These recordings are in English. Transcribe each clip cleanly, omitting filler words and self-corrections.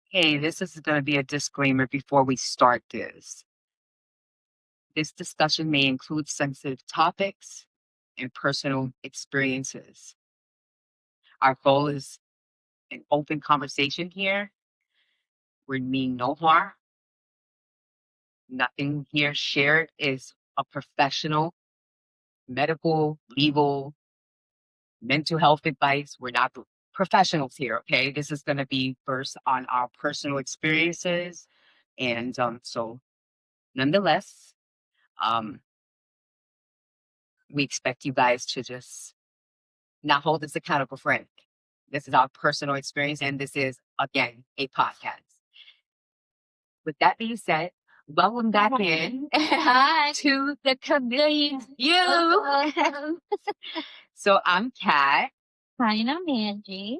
Hey, this is going to be a disclaimer before we start this. This discussion may include sensitive topics and personal experiences. Our goal is an open conversation here. We mean no harm. Nothing here shared is a professional, medical, legal, mental health advice. We're not professionals here, okay? This is going to be first on our personal experiences. And so, nonetheless, um, we expect you guys to just not hold us accountable for anything. This is our personal experience, and this is, again, a podcast. With that being said, welcome back in Hi. to the Chameleon You. So I'm Kat, Hi, and I'm Angie.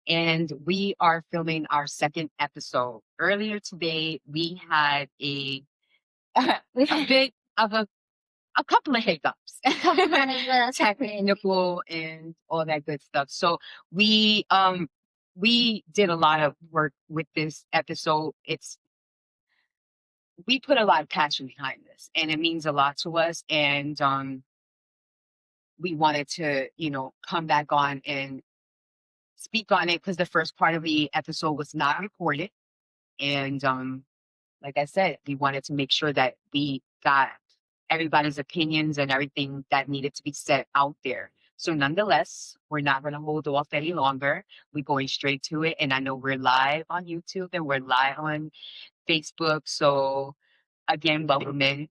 and we are filming our second episode. Earlier today, we had a bit of a couple of hiccups, technical and all that good stuff. So we did a lot of work with this episode. We put a lot of passion behind this, and it means a lot to us. And we wanted to, come back on and speak on it because the first part of the episode was not recorded. And like I said, we wanted to make sure that we got everybody's opinions and everything that needed to be said out there. So nonetheless, we're not going to hold off any longer. We're going straight to it. And I know we're live on YouTube and we're live on Facebook. So again, welcome in.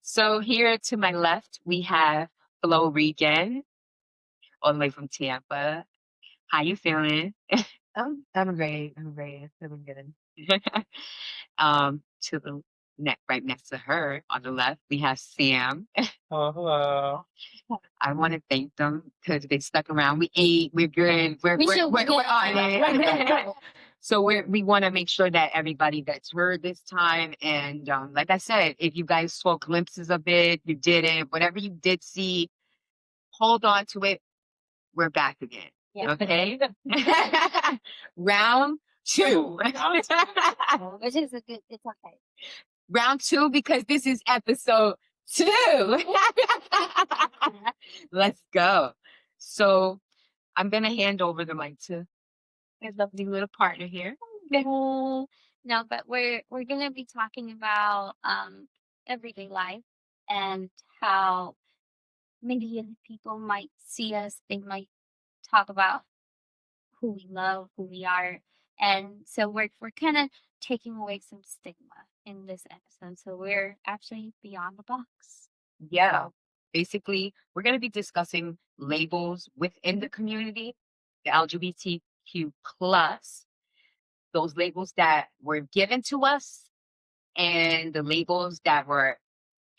So here to my left, we have Flo Regan, all the way from Tampa. How you feeling? I'm great. I'm great. I'm feeling good. To the right next to her on the left, we have Sam. Hello. I want to thank them because they stuck around. We ate. We're good. We're on it. So we want to make sure that everybody that's heard this time, and like I said, if you guys saw glimpses of it, you didn't, whatever you did see, hold on to it. We're back again. Yeah. Okay. Round two. Which is a good, it's okay. Round two, because this is episode 2. Let's go. So I'm going to hand over the mic to my lovely little partner here. No, but we're gonna be talking about everyday life and how maybe if people might see us, they might talk about who we love, who we are. And so we're kind of taking away some stigma in this episode. So we're actually beyond the box. Yeah. Basically, we're going to be discussing labels within the community, the LGBTQ plus, those labels that were given to us and the labels that were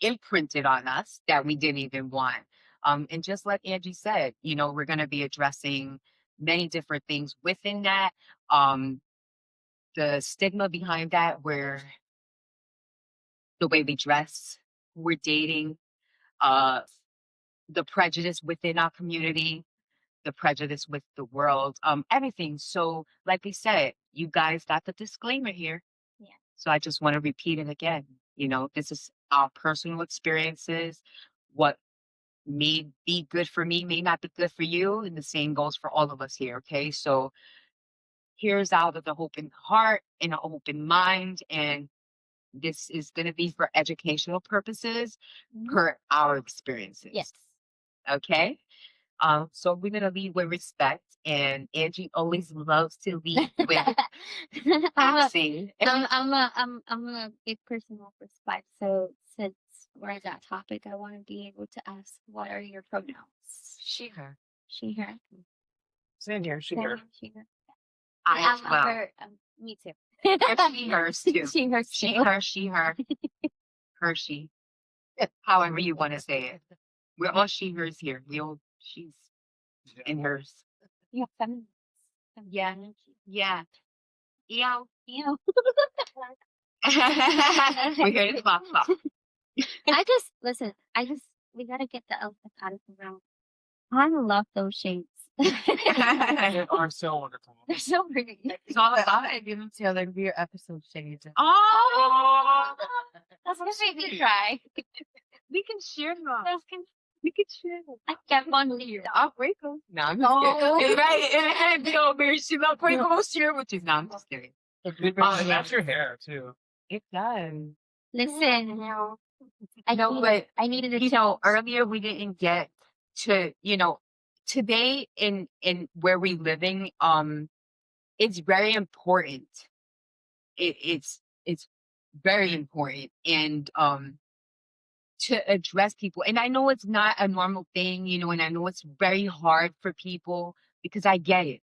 imprinted on us that we didn't even want. And just like Angie said, we're going to be addressing many different things within that. The stigma behind that, where the way we dress, who we're dating, the prejudice within our community, the prejudice with the world, everything. So, like we said, you guys got the disclaimer here. Yeah. So I just want to repeat it again. This is our personal experiences. What may be good for me may not be good for you, and the same goes for all of us here. Okay, so here's out of the open heart and an open mind, and this is going to be for educational purposes per our experiences. Yes. Okay. So we're gonna lead with respect, and Angie always loves to lead with passing. I'm a big person with respect. So since we're at that topic, I want to be able to ask, what are your pronouns? She, her. She, her. Same here. She Same, here. she, her. I as well. Her, me too. She, hers too. She, her. She, her. She, her. Her, she. However you want to say it. We're all she, hers here. We all she's and hers. Yeah, feminine. Yeah. Yeah. Ew. Ew. We're here to talk. We gotta get the elephant out of the room. I love those shades. They are so wonderful. They're so pretty. It's all about I it. give them to other beer episode shades. Oh, That's gonna make me cry. we can share them. That's gonna, We can share them. I kept on here. I'll break them. No, I'm just Oh. kidding. Right, and no, Mary, she will break them. We'll share with you. No, I'm just kidding. That's your hair too. It does. Listen, I No, but I needed a you know, earlier we didn't get to, you know, today in where we living, it's very important. It's very important, and to address people. And I know it's not a normal thing, you know, and I know it's very hard for people because I get it,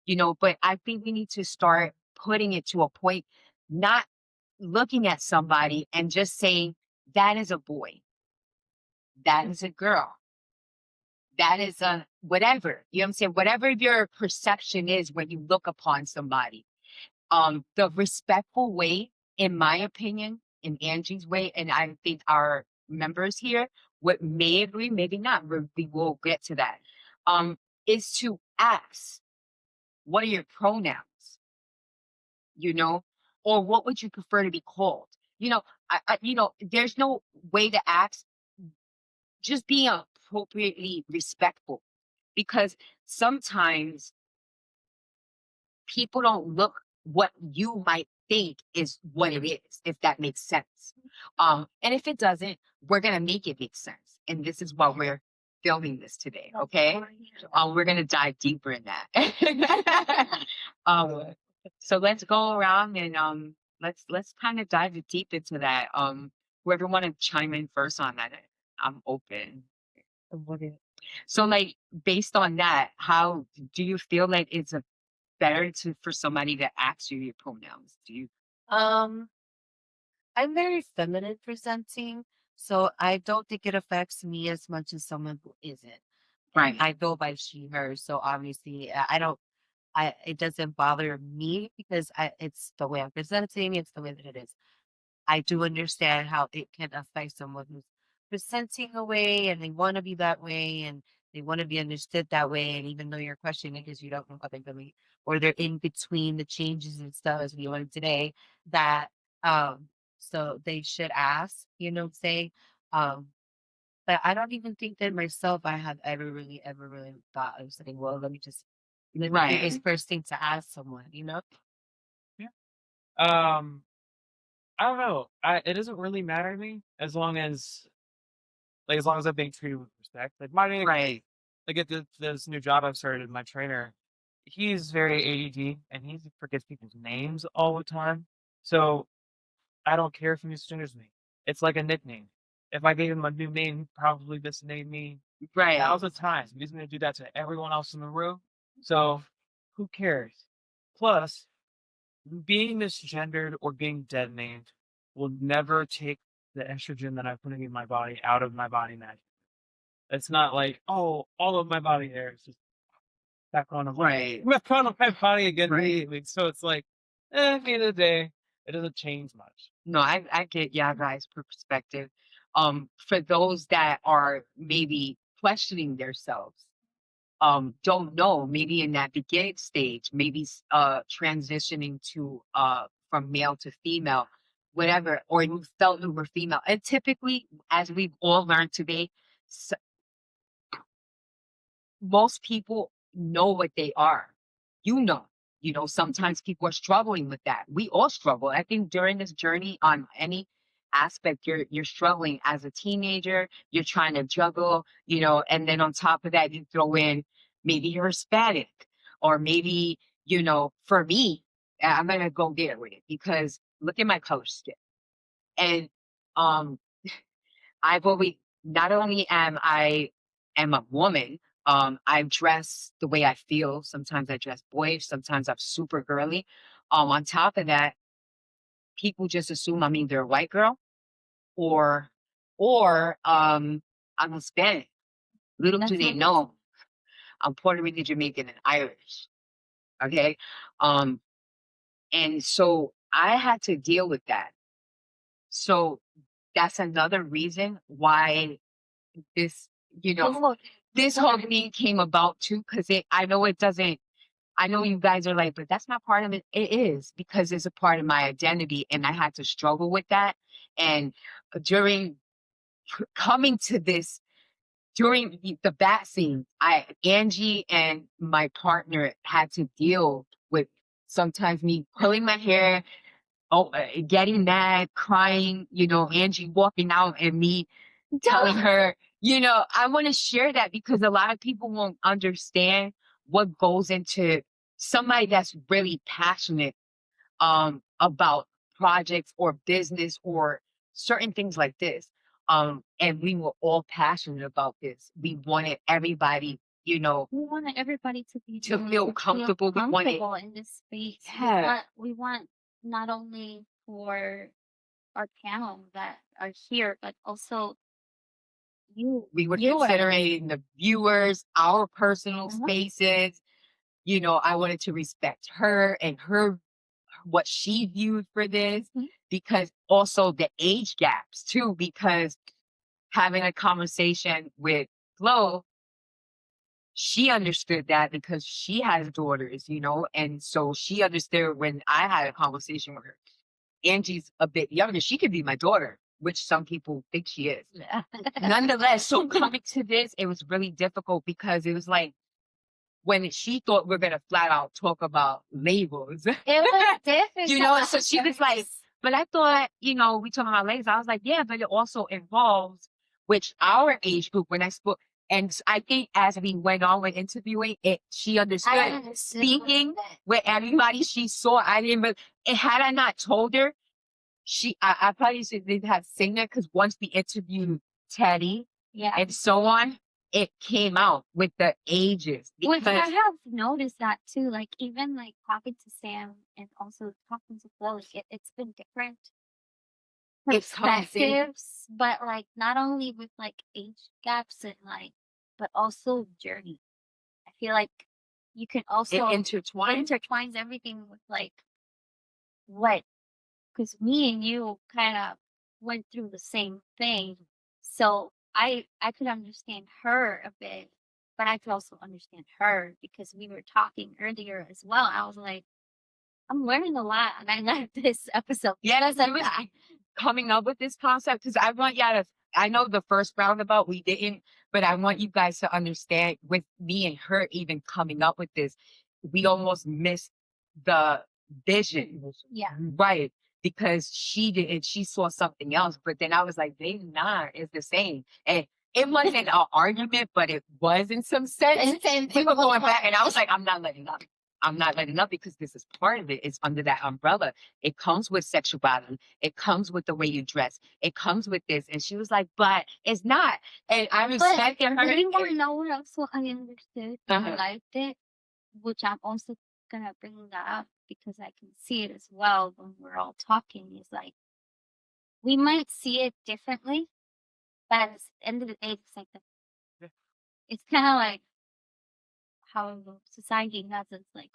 you know, but I think we need to start putting it to a point, not looking at somebody and just saying that is a boy, that is a girl, that is a whatever. You know what I'm saying? Whatever your perception is when you look upon somebody. The respectful way, in my opinion, in Angie's way, and I think our members here would may agree, maybe not. We will get to that. Is to ask, what are your pronouns? You know, or what would you prefer to be called? You know, you know, there's no way to ask. Just be appropriately respectful, because sometimes people don't look what you might think is what it is, if that makes sense. And if it doesn't, we're gonna make it make sense. And this is why we're filming this today, okay? We're gonna dive deeper in that. So let's go around and let's kind of dive deep into that. Whoever want to chime in first on that, I'm open. So like based on that, how do you feel like it's a better for somebody to ask you your pronouns? Do you? Um, I'm very feminine presenting, so I don't think it affects me as much as someone who isn't. Right. I go by she, her, so obviously I don't. It doesn't bother me because it's the way I'm presenting. It's the way that it is. I do understand how it can affect someone who's presenting a way and they want to be that way and they want to be understood that way. And even though you're questioning it because you don't know how they're going to, or they're in between the changes and stuff as we learned today, that so they should ask, say, um, but I don't even think that myself I have ever really thought of saying, well, let me do this first thing to ask someone, Yeah. I don't know. It doesn't really matter to me as long as I'm being treated with respect. Like Right. like at this new job I've started, my trainer, he's very ADD and he forgets people's names all the time. So I don't care if he misgenders me. It's like a nickname. If I gave him a new name, he'd probably misname me Right. 1,000 times. He's going to do that to everyone else in the room. So who cares? Plus, being misgendered or being dead named will never take the estrogen that I'm putting in my body out of my body magically. It's not like, oh, all of my body hair is just back on Right. back on my body again Right. immediately. So it's like, at the end of the day, it doesn't change much. No, I get y'all guys' perspective. For those that are maybe questioning themselves, don't know, maybe in that beginning stage, maybe transitioning to from male to female, whatever, or you felt you were female. And typically, as we've all learned today, most people know what they are. You know, sometimes people are struggling with that. We all struggle. I think during this journey on any aspect, you're struggling as a teenager, you're trying to juggle, you know, and then on top of that, you throw in maybe you're Hispanic, or maybe, you know, for me, I'm gonna go there with it because look at my color skin. And um I've always not only am a woman, I dress the way I feel. Sometimes I dress boyish, sometimes I'm super girly. On top of that, people just assume I'm either a white girl or I'm Hispanic. Little do they know I'm Puerto Rican, Jamaican, and Irish. Okay. Um, and so I had to deal with that. So that's another reason why this, you know, this whole thing came about too, because I know it doesn't. I know you guys are like, but that's not part of it. It is, because it's a part of my identity, and I had to struggle with that. And during coming to this, during the bat scene, Angie and my partner had to deal with sometimes me pulling my hair, getting mad, crying, Angie walking out and me telling her, I want to share that, because a lot of people won't understand what goes into somebody that's really passionate about projects or business or certain things like this. And we were all passionate about this. We wanted everybody, We wanted everybody to be to feel comfortable. We wanted, comfortable in this space. Yeah. We want not only for our panel that are here, but also you. we were viewers. considering the viewers, our personal Uh-huh. spaces. I wanted to respect her and what she viewed for this, Mhm. because also the age gaps too, because having a conversation with Flo, she understood that because she has daughters, and so she understood when I had a conversation with her. Angie's a bit younger. She could be my daughter, which some people think she is. Nonetheless, so coming to this, it was really difficult, because it was like when she thought we're going to flat out talk about labels. It was difficult. So she was like, but I thought, we talking about labels. I was like, yeah, but it also involves, which our age group, when I spoke, and I think as we went on with interviewing it, she understood. I understood Speaking that. with everybody she saw, I didn't really, and had I not told her, I probably should have seen that, because once we interviewed Teddy Yeah. and so on, it came out with the ages. Which I Because have noticed that too. Like even like talking to Sam and also talking to Flo, like it's been different it comes in, perspectives, but like not only with like age gaps and like, but also journey. I feel like you can it also intertwines. everything with like what, because me and you kind of went through the same thing, so I could understand her a bit, but I could also understand her because we were talking earlier as well. I was like, I'm learning a lot, and I love this episode. Yeah, because that's of it was that. coming up with this concept, because I want y'all to. I know the first roundabout we didn't, but I want you guys to understand, with me and her even coming up with this, we almost missed the vision. Yeah. Right. Because she didn't, she saw something else. But then I was like, they not, it's the same. And it wasn't an argument, but it was in some sense. We were going back, and I was like, I'm not letting up. I'm not letting up, because this is part of it. It's under that umbrella. It comes with sexuality. It comes with the way you dress. It comes with this. And she was like, but it's not. And I But respected her. you want to know what else I understood and Uh-huh. liked it, which I'm also gonna bring that up because I can see it as well when we're all talking. Is like we might see it differently, but at the end of the day, it's like Yeah. it's kind of like how the society has its like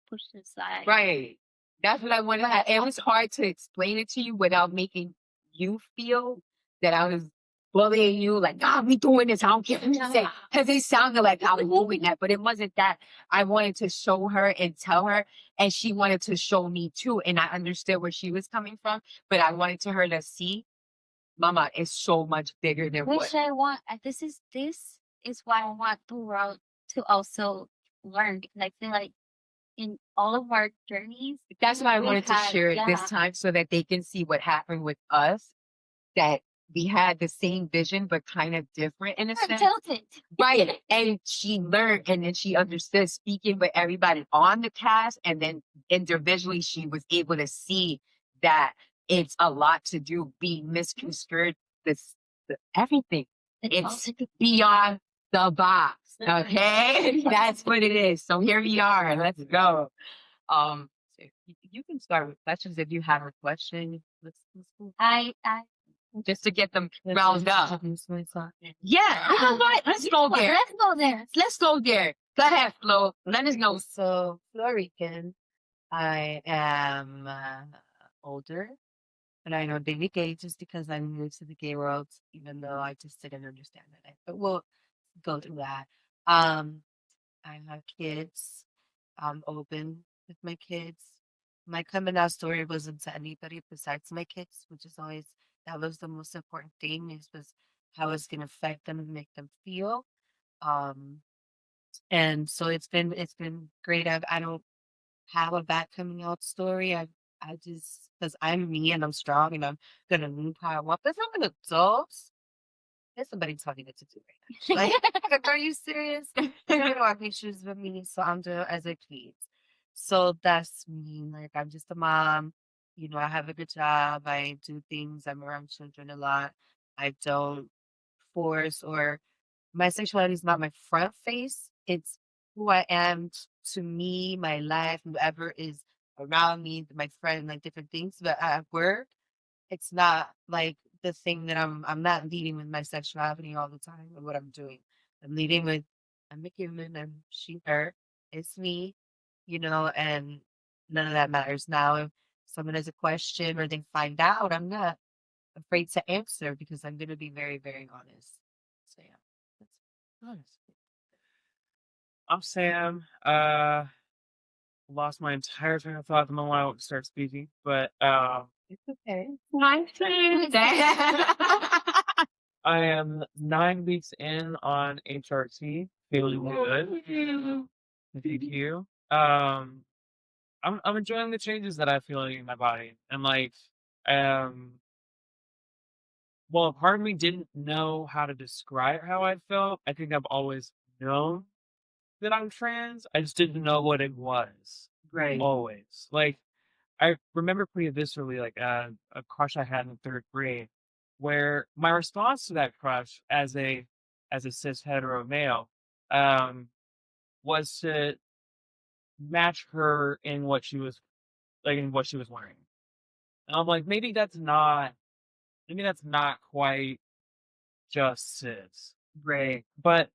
pushed aside. Right. That's what I wanted. But It was hard to explain it to you without making you feel that I was bullying you, like, we doing this. I don't care what you say. Because it sounded like I was doing that, but it wasn't that. I wanted to show her and tell her, and she wanted to show me too. And I understood where she was coming from, but I wanted her to see, Mama, it's so much bigger than what. which I want. This is why I want the world to also learn, because I feel like in all of our journeys, That's why I we've wanted to had- share it yeah. this time, so that they can see what happened with us, that we had the same vision, but kind of different in a We're sense. tilted. Right. And she learned, and then she understood speaking with everybody on the cast. And then individually, she was able to see that it's a lot to do, being misconstrued, everything. It's beyond the box. Okay. That's what it is. So here we are. Let's go. So you can start with questions if you have a question. Let's go. I Just to get them round up. Yeah, you Ah, know what? Let's go there. let's go there. Let's go there. Go ahead, Flo. Let us know. So, Florican, I am older, and I know daily gay just because I'm new to the gay world, even though I just didn't understand it. But well, go through that. I have kids. I'm open with my kids. My coming out story wasn't to anybody besides my kids, which is always that was the most important thing is was how it's gonna affect them and make them feel. Um, and so it's been great. I don't have a bad coming out story. I just because I'm me and I'm strong and I'm gonna move how I want. But if I'm an adult, there's somebody telling me what to do right now. Like, are you serious? You don't have issues with me, so I'm doing as I please. So that's me. Like I'm just a mom. I have a good job. I do things. I'm around children a lot. I don't force or my sexuality is not my front face. It's who I am to me, my life, whoever is around me, my friend, like different things. But at work, it's not like the thing that I'm not leading with my sexuality all the time and what I'm doing. I'm leading with I'm a human, I'm she, her, it's me, and none of that matters. Now if someone has a question or they find out, I'm not afraid to answer because I'm gonna be very, very honest. So yeah. That's honest. I'm Sam. Lost my entire train of thought at the moment I would start speaking, but It's okay. Nice to I am 9 weeks in on HRT, feeling good. Thank you. I'm enjoying the changes that I'm feeling in my body, and like, um, well, part of me didn't know how to describe how I felt. I think I've always known that I'm trans. I just didn't know what it was. Right. Always. Like, I remember pretty viscerally, like, a crush I had in 3rd grade, where my response to that crush as a cis hetero male, um, was to match her in what she was wearing. And I'm like, maybe that's not quite just cis. Right. But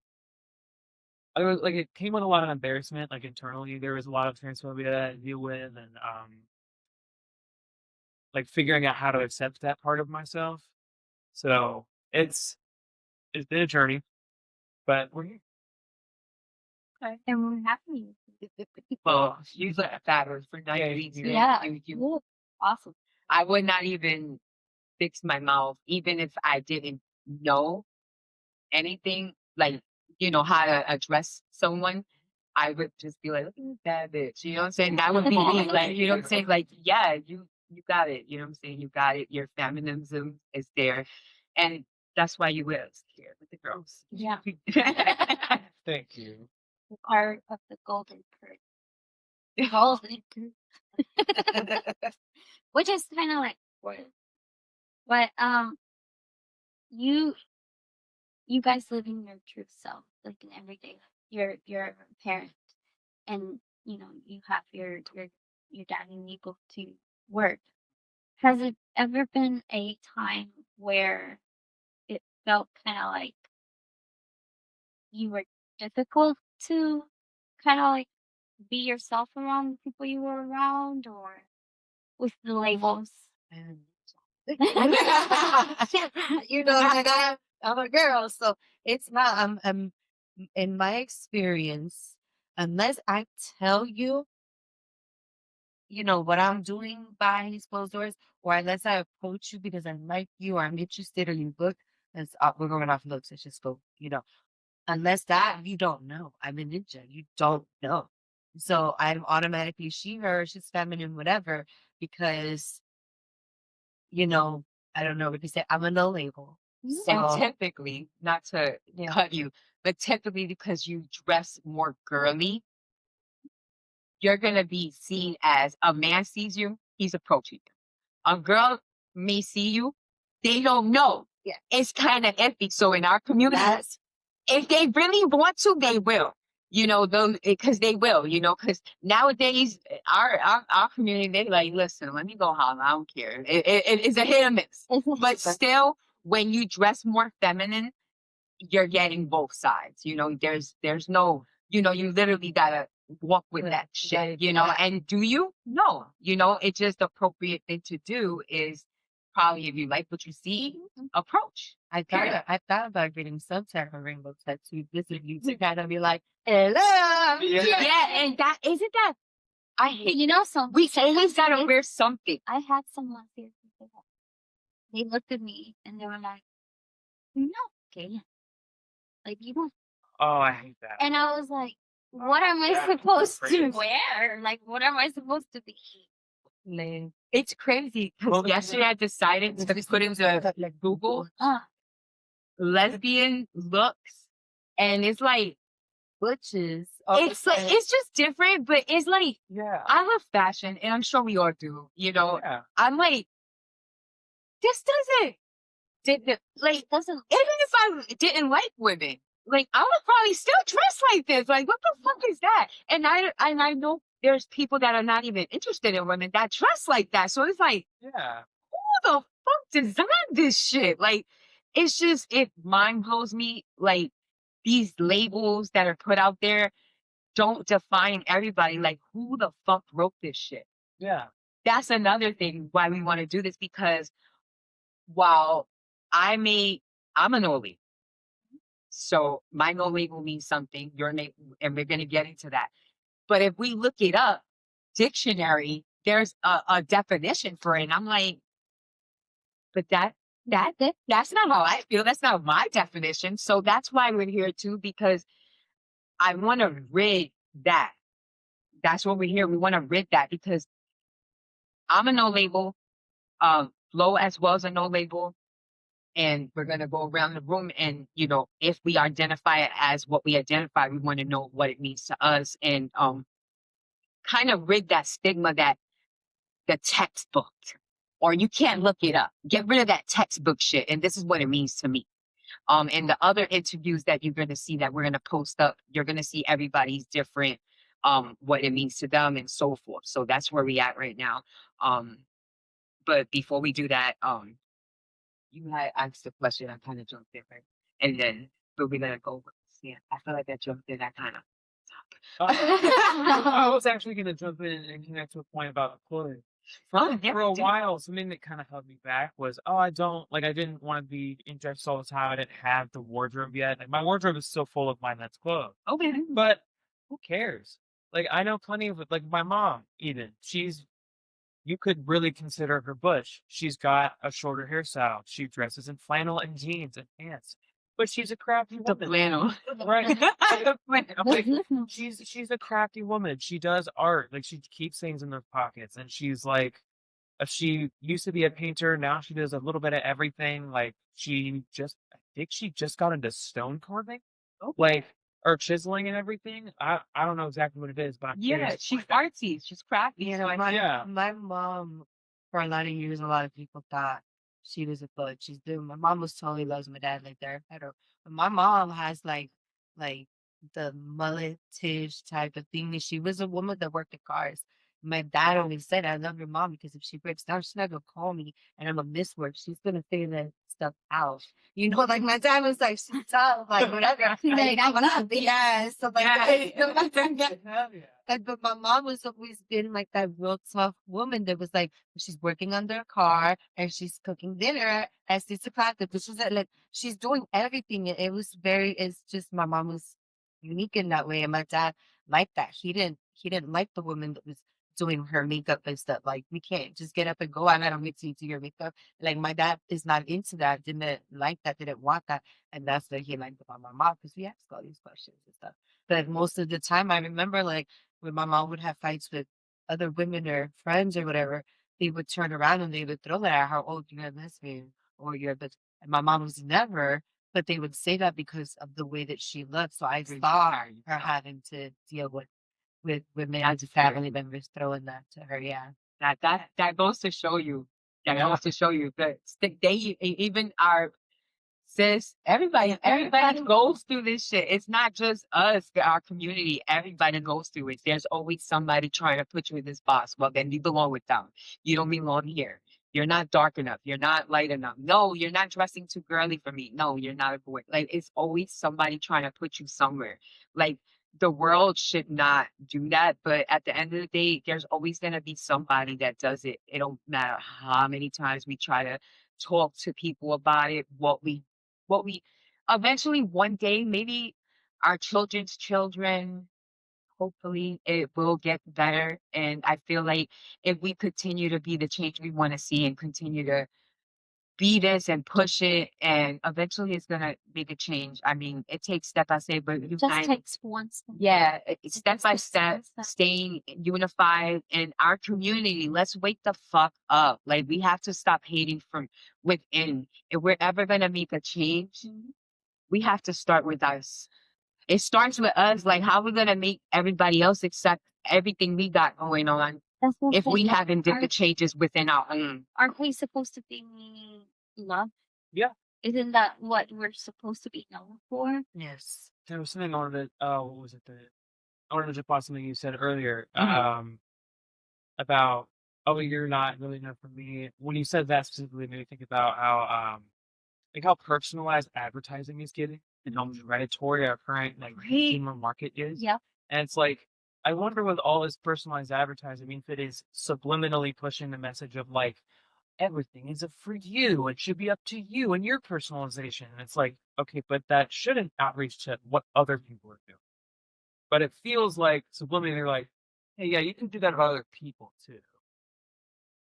I was like, it came with a lot of embarrassment, like internally. There was a lot of transphobia that I had to deal with, and like figuring out how to accept that part of myself. So it's been a journey, but we're here. And we're happy. Well, you look fabulous for Yeah, 9 weeks. Yeah. You Look awesome. I would not even fix my mouth, even if I didn't know anything, like, how to address someone. I would just be like, look at that bitch. You know what I'm saying? That would be me. Like, you know what I'm saying? Like, yeah, you got it. You know what I'm saying? You got it. Your feminism is there. And that's why you live here with the girls. Yeah. Thank you. The part of the golden curve. Golden curve. Which is kind of like what? But you guys living your true self, like in everyday life. You're a parent, and you have your dad, and you go to work. Has it ever been a time where it felt kind of like you were difficult to kind of like be yourself around the people you were around, or with the labels? And like I'm a girl, so it's not. In my experience, unless I tell you, what I'm doing behind these closed doors, or unless I approach you because I like you or I'm interested or you look, we're going off looks. Let's just go. Unless that, you don't know. I'm a ninja. You don't know. So I'm automatically she, her, she's feminine, whatever, because I don't know what to say. I'm a no label. And So typically, not to cut you, but typically because you dress more girly, you're going to be seen as a man sees you, he's approaching you. A girl may see you, they don't know. Yeah. It's kind of empty. So in our community, if they really want to, they will. Because they will, because nowadays our community, they like, listen, let me go holler. I don't care. It's a hit or miss. But still, when you dress more feminine, you're getting both sides. There's no, you literally gotta walk with that shit, and do you? No, it's just the appropriate thing to do is probably if you like what you see, approach. I Period. thought about getting some type of rainbow tattoo. This is you to kind of be like, hello. Yeah, and that isn't that. I hate. You know something? We always gotta wear something. I had someone here. They looked at me and they were like, "No, okay, like you don't." Oh, I hate that. And I was like, "What am I That's supposed to crazy. wear? Like, what am I supposed to be?" Man. It's crazy because Well, yesterday I decided to put into Google lesbian looks, and it's like Butches. it's like it's just different, but it's like Yeah. I love fashion, and I'm sure we all do. You know, Yeah. I'm like, this didn't like Doesn't even if I didn't like women, like I would probably still dress like this. Like, what the fuck is that? And I know there's people that are not even interested in women that dress like that. So it's like, Yeah. who the fuck designed this shit? Like, it's just it mind blows me. Like these labels that are put out there don't define everybody. Like, who the fuck wrote this shit? Yeah. That's another thing why we want to do this, because while I'm a no label. So my no label means something, your name, and we're gonna get into that. But if we look it up, dictionary, there's a definition for it. And I'm like, but that's not how I feel. That's not my definition. So that's why we're here too, because I want to rid that. That's what we're here. We want to rid that because I'm a no label. Flo as well as a no label. And we're going to go around the room and, you know, if we identify it as what we identify, we want to know what it means to us and kind of rid that stigma that the textbook or you can't look it up. Get rid of that textbook shit. And this is what it means to me. And the other interviews that you're going to see that we're going to post up, you're going to see everybody's different, what it means to them and so forth. So that's where we at right now. But before we do that, you had asked the question, I kind of jumped in, right? And then, but we're gonna go. Yeah, I feel like I jumped in. I kind of. I was actually going to jump in and connect to a point about clothing. For a while, something that kind of held me back was, I didn't want to be in dress all the time. I didn't have the wardrobe yet. Like, my wardrobe is still full of my men's clothes. Okay. But who cares? Like, I know plenty of, like, my mom, even. You could really consider her butch. She's got a shorter hairstyle. She dresses in flannel and jeans and pants. But she's a crafty The woman. flannel. Right. The flannel. Like, she's a crafty woman. She does art. Like, she keeps things in her pockets. And she's like, she used to be a painter. Now she does a little bit of everything. Like, I think she just got into stone carving. Like, or chiseling and everything. I don't know exactly what it is, but I'm Yeah, curious to she's find out. artsy. She's crafty. You So know, I my mom, for a lot of years, a lot of people thought she was a butch. My mom was totally loves my dad like they're hetero. But my mom has like the mulletish type of thing. And she was a woman that worked at cars. My dad always said, I love your mom because if she breaks down, she's not gonna call me and I'm gonna miss work. She's gonna figure that stuff out. You know, like my dad was like, she's tough, like whatever. Like, I'm gonna be. Yeah, so like Hell yeah. but my mom was always been like that real tough woman that was like she's working under a car and she's cooking dinner at 6 o'clock. This is like she's doing everything. It's just my mom was unique in that way, and my dad liked that. He didn't like the woman that was doing her makeup and stuff. Like we can't just get up and go. I don't need to do your makeup. Like my dad is not into that. Didn't like that. Didn't want that, and that's what he liked about my mom because we ask all these questions and stuff. But most of the time, I remember like when my mom would have fights with other women or friends or whatever, they would turn around and they would throw that at her, oh, you're a lesbian or you're a bitch. And my mom was never, but they would say that because of the way that she looked. So I saw her having to deal with women as family members throwing that to her. Yeah. that goes to show you. That Yeah. goes to show you that even our sis, everybody goes through this shit. It's not just us, our community. Everybody goes through it. There's always somebody trying to put you in this box. Well, then you belong with them. You don't belong here. You're not dark enough. You're not light enough. No, you're not dressing too girly for me. No, you're not a boy. Like it's always somebody trying to put you somewhere. Like the world should not do that. But at the end of the day, there's always going to be somebody that does it. It don't matter how many times we try to talk to people about it, what we eventually one day, maybe our children's children, hopefully it will get better. And I feel like if we continue to be the change we want to see and continue to be this and push it, and eventually it's gonna make a change. I mean, it takes step by step, but you Just kind takes one step. yeah, it's step just by takes one step, step. staying unified in our community. Let's wake the fuck up. Like we have to stop hating from within. If we're ever gonna make a change, we have to start with us. It starts with us. Like how we gonna make everybody else accept everything we got going on That's what if we they- haven't did our- the changes within our own. Aren't we supposed to be love? Yeah. Isn't that what we're supposed to be known for? Yes. There was something I wanted to, what was it? I wanted to jump on something you said earlier, about, oh, you're not really enough for me. When you said that specifically, it made me think about how, like how personalized advertising is getting and how predatory our current like consumer market is. Yep. And it's like, I wonder with all this personalized advertising, I mean, if it is subliminally pushing the message of like, everything is for you. It should be up to you and your personalization. And it's like, okay, but that shouldn't outreach to what other people are doing. But it feels like subliminally they're like, hey, yeah, you can do that about other people too.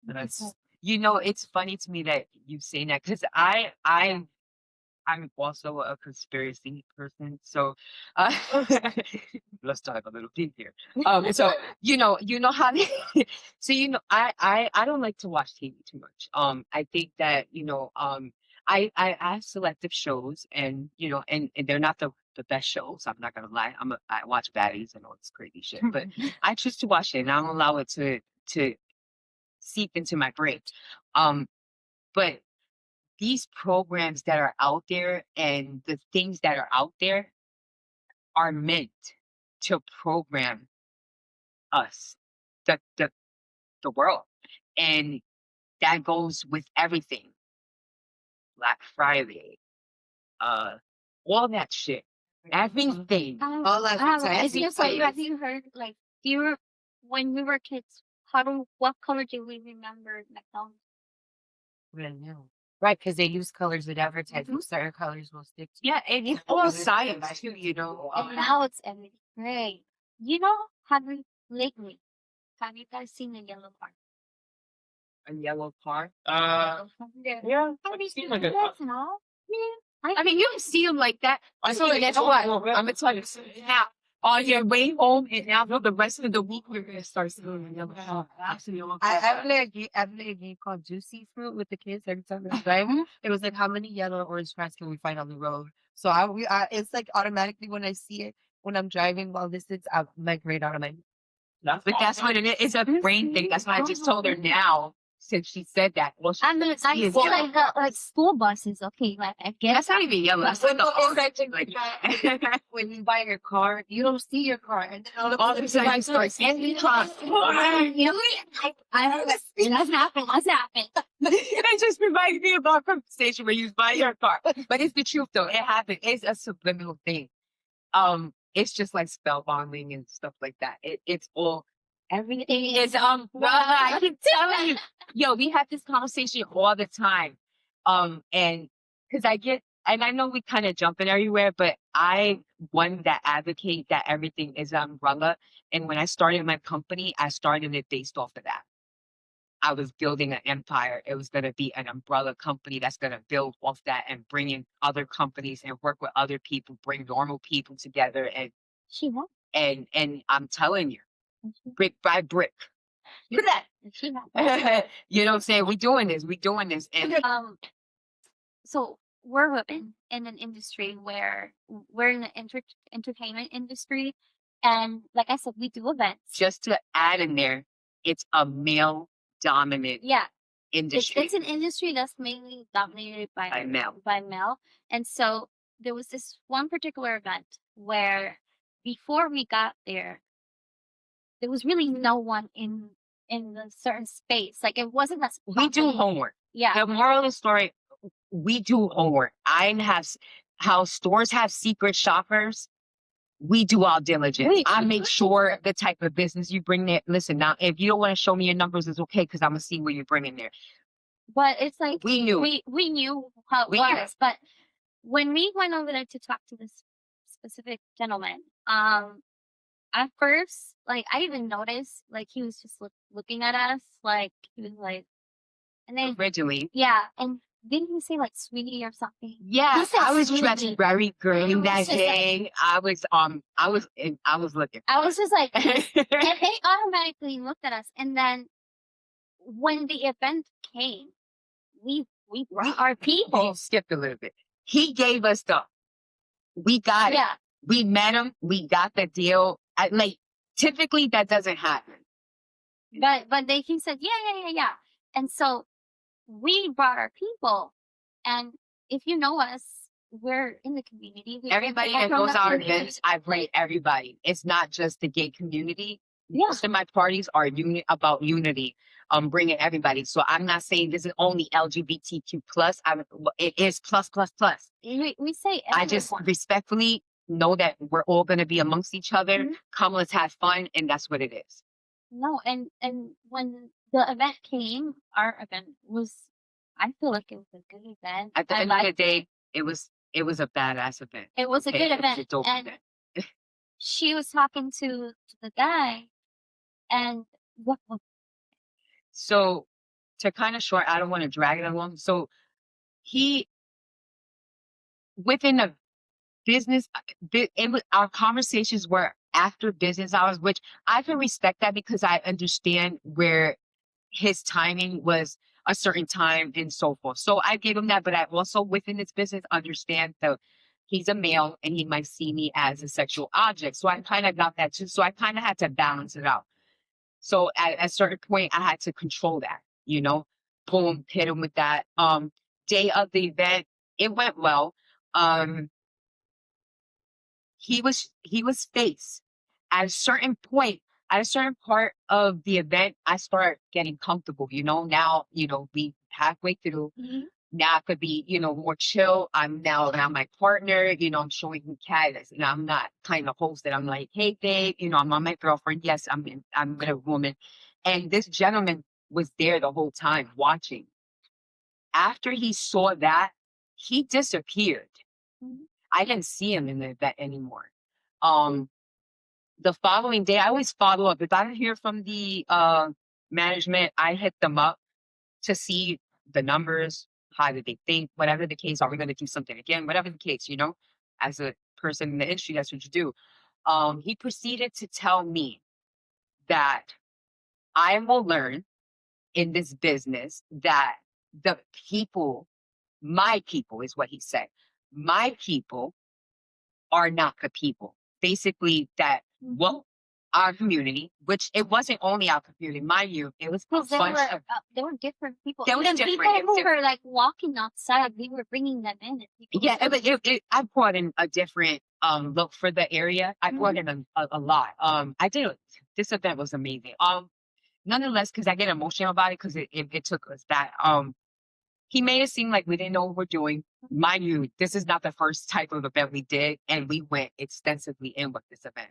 And that's You know, it's funny to me that you say that because I'm also a conspiracy person. So let's talk a little deep here. So you know how so I don't like to watch TV too much. I think that I have selective shows and and they're not the best shows. I'm not gonna lie. I watch baddies and all this crazy shit, but I choose to watch it and I don't allow it to seep into my brain. But these programs that are out there and the things that are out there are meant to program us, the world. And that goes with everything. Black Friday, all that shit. Everything. All that It's just like, have you heard, like, when we were kids, what color do we remember McDonald's? Red now. Right, because they use colors with advertising. Certain colors will stick to Yeah, and it's all science too, And now it's everything gray. Lately, have you guys seen a yellow car? a yellow car. yeah, Have you seen seen like a- that now? Yeah. I mean, you don't see them like that. I saw And like guess a what? little bit. I'm gonna tell you now. On your way home, and now for the rest of the week, we're gonna start seeing the yellow car. I play a game called Juicy Fruit with the kids every time we drive. It was like how many yellow or orange cars can we find on the road? So it's like automatically when I see it when I'm driving long distance, I'm like right out of my. But that's what it is. It's a brain thing. That's why I just told her now, since she said that. Well, I mean, I is see yellow. like school buses. Okay, like I guess That's not even yellow. That's like the orange. Like, When you buy your car, you don't see your car, and then all all of a sudden, you start seeing cars. That's happened. It just reminds me of our conversation where you buy your car. But it's the truth though. It happened. It's a subliminal thing. It's just like spell bombing and stuff like that. It's all everything is bruh, I keep telling you. Yo, we have this conversation all the time. And because I know we kind of jumping everywhere, but I one that advocate that everything is an umbrella. And when I started my company, I started it based off of that. I was building an empire. It was going to be an umbrella company that's going to build off that and bring in other companies and work with other people, bring normal people together. She won. And I'm telling you, brick by brick. Look at She won. that. You know what I'm saying? We doing this. And So we're women in an industry where we're in the entertainment industry, and like I said, we do events. just to add in there, it's a male dominant Yeah, industry. it's an industry that's mainly dominated By male. And so there was this one particular event where before we got there was really no one in the certain space. Like it wasn't that We do homework. Yeah. The moral of the story, we do homework. How stores have secret shoppers. we do our diligence. We- I make sure the type of business you bring there. Listen, now, if you don't want to show me your numbers, it's okay because I'm gonna see what you're bringing there. But it's like We knew. we knew how it We knew. was. But when we went over there to talk to this specific gentleman, at first, like I even noticed, like he was just looking at us, like he was like, and then Originally, yeah, and didn't he say like sweetie or something? yeah, He said I was sweetie. dressed very girly was that just like- day. I was looking. I was just like, and they automatically looked at us. And then when the event came, we brought our people. He skipped a little bit. He gave us we got it. Yeah, We met him. We got the deal. Like typically that doesn't happen. but he said yeah. And so we brought our people. And if you know us, we're in the community. We bring Everybody people that from goes the to our community. events, I bring everybody. It's not just the gay community. Yeah. Most of my parties are about unity. Bringing everybody. So I'm not saying this is only LGBTQ plus. It is plus plus plus. We say I just everyone. respectfully know that we're all going to be amongst each other. Mhm. Come, let's have fun, and that's what it is. No, and when the event came, our event was, I feel like it was a good event. At the I end of the liked day, it was a badass event. it was a Okay, good it was a event. dope And event. she was talking to the guy, and what So to kind of short, I don't want to drag it along. So he within a business, our conversations were after business hours, which I can respect that because I understand where his timing was a certain time and so forth. So I gave him that, but I also within this business understand that he's a male and he might see me as a sexual object. So I kind of got that too. So I kind of had to balance it out. So at a certain point, I had to control that, boom, hit him with that. Day of the event, it went well. He was face. At a certain point, at a certain part of the event, I start getting comfortable, now, we halfway through. Mhm. Now I could be, more chill. I'm now around my partner, I'm showing him kindness. And I'm not kind of host that I'm like, hey babe, I'm on my girlfriend. Yes, I'm with a woman. And this gentleman was there the whole time watching. After he saw that, he disappeared. Mhm. I didn't see him in the event anymore. The following day, I always follow up. If I don't hear from the management, I hit them up to see the numbers, how did they think, whatever the case, are we going to do something again, whatever the case, as a person in the industry, that's what you do. He proceeded to tell me that I will learn in this business that the people, my people is what he said, my people are not the people. Basically, that, well, our community, which it wasn't only our community, mind you, it was a Because bunch of there were different people. There was Even different- people it was who were like walking outside, we were bringing them in. And people Yeah, were- I brought in a different look for the area. I brought in a lot. This event was amazing. Nonetheless, because I get emotional about it because it took us that. He made it seem like we didn't know what we're doing. Mind you, this is not the first type of event we did, and we went extensively in with this event.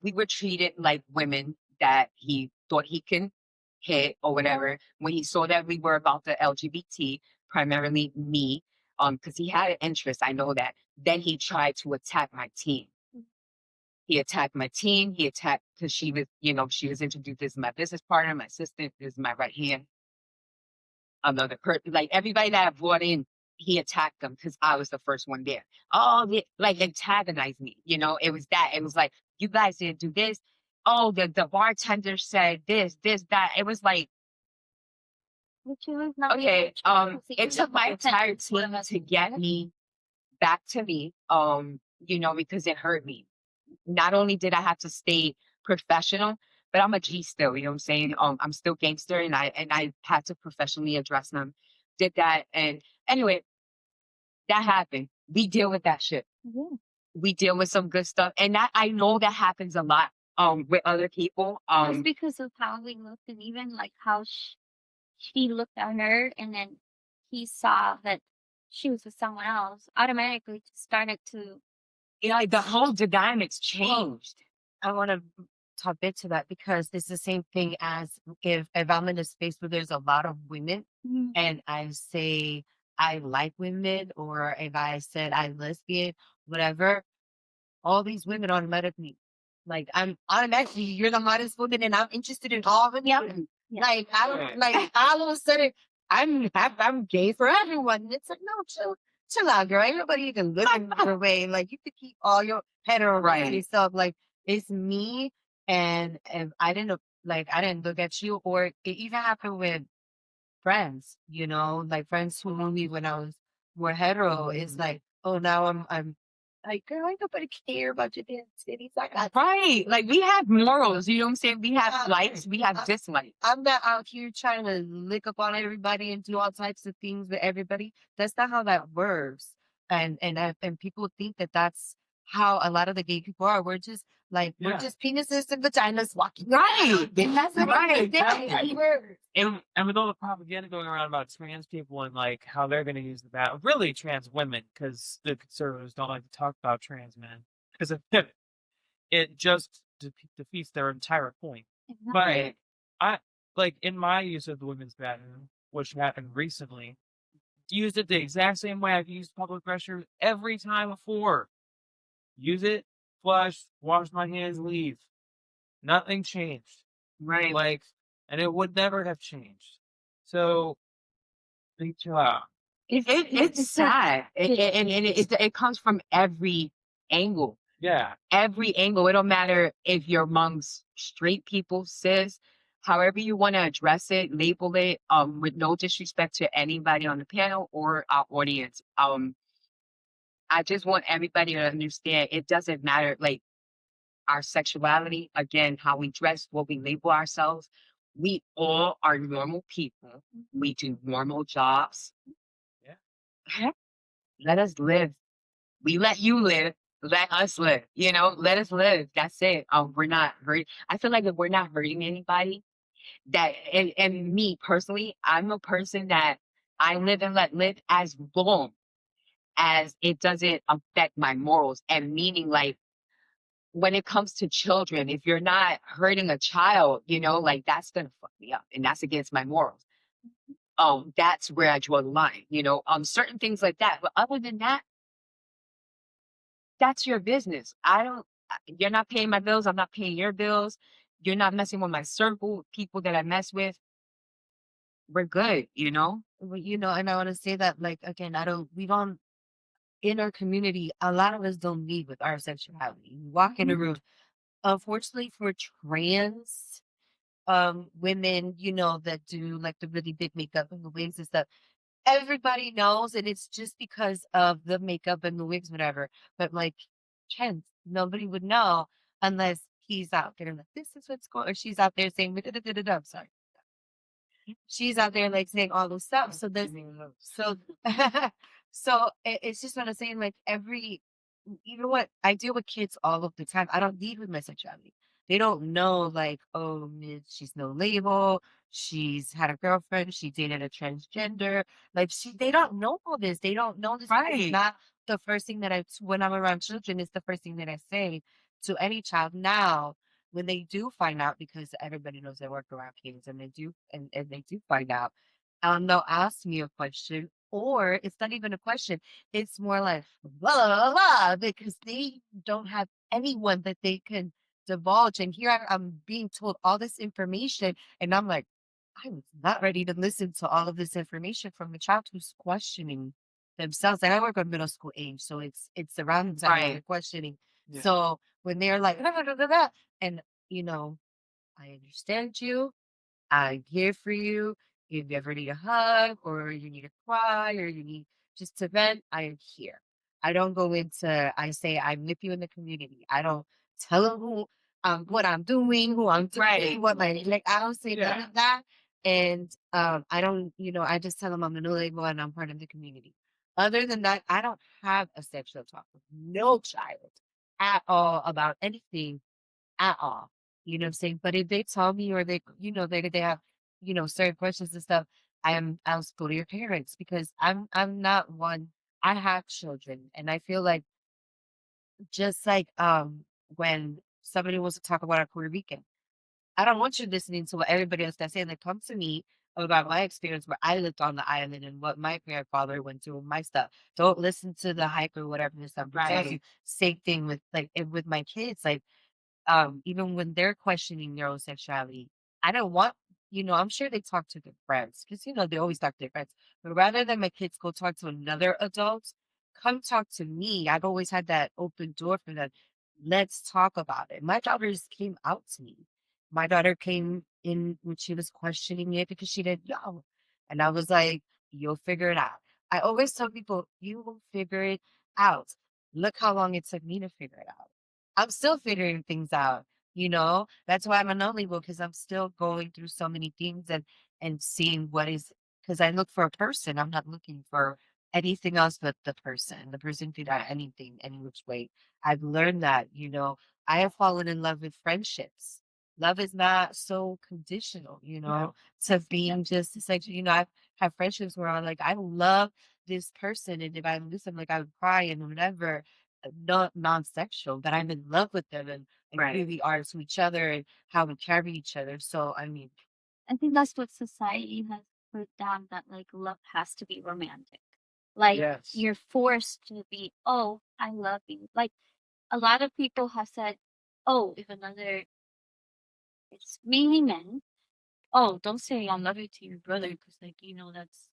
We were treated like women that he thought he can hit or whatever. When he saw that we were about the LGBT, primarily me, because he had an interest, I know that. Then he tried to attack my team. He attacked my team. He attacked because she was introduced as my business partner, my assistant, this is my right hand. Another person, like everybody that I brought in, he attacked them because I was the first one there. Oh, like antagonized me. It was that. It was like, you guys didn't do this. Oh, the bartender said this, that. It was like, Which was not okay, even- it took my entire team to get me back to me, because it hurt me. Not only did I have to stay professional, but I'm a G still, you know what I'm saying? I'm still gangster and I had to professionally address them. Did that. And anyway, that happened. We deal with that shit. Yeah. We deal with some good stuff. And that I know that happens a lot with other people. Just because of how we looked and even like how she looked at her and then he saw that she was with someone else, automatically just started to like the whole dynamics changed. I want to top into that because it's the same thing as if I'm in a space where there's a lot of women and I say I like women, or if I said I'm lesbian, whatever, all these women automatically, like, I'm automatically, you're the hottest woman and I'm interested in all of them. Yeah. Like, I don't, like, all of a sudden, I'm gay for everyone. And it's like, no, chill out, girl. Ain't nobody even looking your way. Like, you could keep all your hetero Right. stuff. Like, it's me, and if I didn't, like, I didn't look at you, or it even happened with friends, like friends who knew me when I was more hetero. It's like, oh, now I'm like, girl, ain't nobody care about your damn titties. Like, Right. Like we have morals, you know what I'm saying? We have Yeah. likes, we have dislikes. I'm not out here trying to lick up on everybody and do all types of things with everybody. That's not how that works. And people think that that's how a lot of the gay people are. We're just like, we're Yeah. just penises and vaginas walking. Right. And that's not Right. right. And with all the propaganda going around about trans people and like how they're going to use the bat, really trans women, because the conservatives don't like to talk about trans men, because it just defeats their entire point. But Right. I like in my use of the women's bathroom, which happened recently, used it the exact same way I've used public restrooms every time before. Use it, flush, wash my hands, leave. Nothing changed. Right. Like, and it would never have changed. So, think chill out. It's sad. It comes from every angle. Yeah. Every angle. It don't matter if you're amongst straight people, cis, however you want to address it, label it, with no disrespect to anybody on the panel or our audience. I just want everybody to understand it doesn't matter, like, our sexuality, again, how we dress, what we label ourselves. We all are normal people. We do normal jobs. Yeah. Heck, let us live. We let you live. Let us live. Let us live. That's it. We're not hurt. I feel like if we're not hurting anybody, that and me personally, I'm a person that I live and let live as long as it doesn't affect my morals, and meaning, like, when it comes to children, if you're not hurting a child, like, that's gonna fuck me up, and that's against my morals. That's where I draw the line, certain things like that. But other than that, that's your business. You're not paying my bills, I'm not paying your bills. You're not messing with my circle, people that I mess with. We're good, Well, and I want to say that, like, again, we don't, in our community, a lot of us don't lead with our sexuality. We walk in a room. Unfortunately for trans women, that do like the really big makeup and the wigs and stuff, everybody knows, and it's just because of the makeup and the wigs, whatever. But like trans, nobody would know unless he's out there like, this is what's going, or she's out there saying, I'm sorry. She's out there like saying all this stuff. So there's so so it's just what I'm saying. Like, even what I deal with kids all of the time. I don't lead with my sexuality. They don't know, like, oh, she's no label. She's had a girlfriend. She dated a transgender. Like, they don't know all this. They don't know this. It's Right. not the first thing that when I'm around children, it's the first thing that I say to any child. Now, when they do find out, because everybody knows I work around kids, and they do find out, they'll ask me a question, or it's not even a question. It's more like blah blah blah, because they don't have anyone that they can divulge. And here I'm being told all this information, and I'm like, I was not ready to listen to all of this information from a child who's questioning themselves. And I work on middle school age, so it's around the time Right. they're questioning. Yeah. So when they're like, and I understand you. I'm here for you. If you ever need a hug, or you need to cry, or you need just to vent, I am here. I don't go into, I say, I'm with you in the community. I don't tell them what I'm doing, who I'm doing, Right. what like, I don't say none Yeah. of that. And I don't, I just tell them I'm a new label and I'm part of the community. Other than that, I don't have a sexual talk with no child at all about anything at all. You know what I'm saying? But if they tell me, or they have, certain questions and stuff, I'll go to your parents, because I'm not one. I have children, and I feel like just like when somebody wants to talk about a Puerto Rican, I don't want you listening to what everybody else got saying. Like, come to me about my experience where I lived on the island and what my grandfather went through and my stuff. Don't listen to the hype or whatever this stuff. Right. Same thing with with my kids. Like, even when they're questioning their own sexuality, I don't want, I'm sure they talk to their friends because, they always talk to their friends. But rather than my kids go talk to another adult, come talk to me. I've always had that open door for them. Let's talk about it. My daughters came out to me. My daughter came in when she was questioning it because she didn't know. And I was like, you'll figure it out. I always tell people, you will figure it out. Look how long it took me to figure it out. I'm still figuring things out. That's why I'm a non-label because I'm still going through so many things and seeing what is because I look for a person. I'm not looking for anything else but the person. The person could have anything, any which way. I've learned that. I have fallen in love with friendships. Love is not so conditional, to being just it's like, I've had friendships where I'm like, I love this person, and if I lose them, like I would cry and whatever, not non-sexual, but I'm in love with them and Right. who we are to each other and how we carry each other. So I mean, I think that's what society has put down, that like love has to be romantic. Like Yes. you're forced to be, oh, I love you. Like a lot of people have said, oh, if another, it's mainly men. Oh, don't say I love you to your brother because like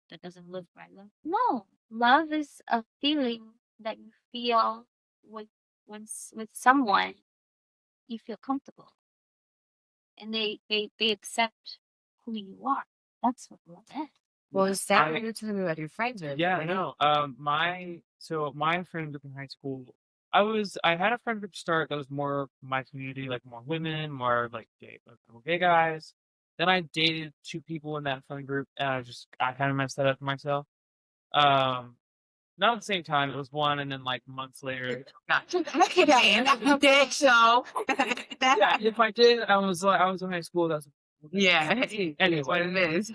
that doesn't live right. No, love is a feeling that you feel with with someone you feel comfortable, and they accept who you are. That's what love is. well, it's sad I- when you're telling me about your friends. Yeah, right? no. My friend group in high school, I had a friend group start that was more my community, like more women, more like gay guys. Then I dated two people in that friend group, and I kind of messed that up for myself. Um, Not at the same time. It was one, and then like months later. Okay, Diana. Okay, so Yeah, if I did, I was in high school. That's yeah, it's what anyway. it is.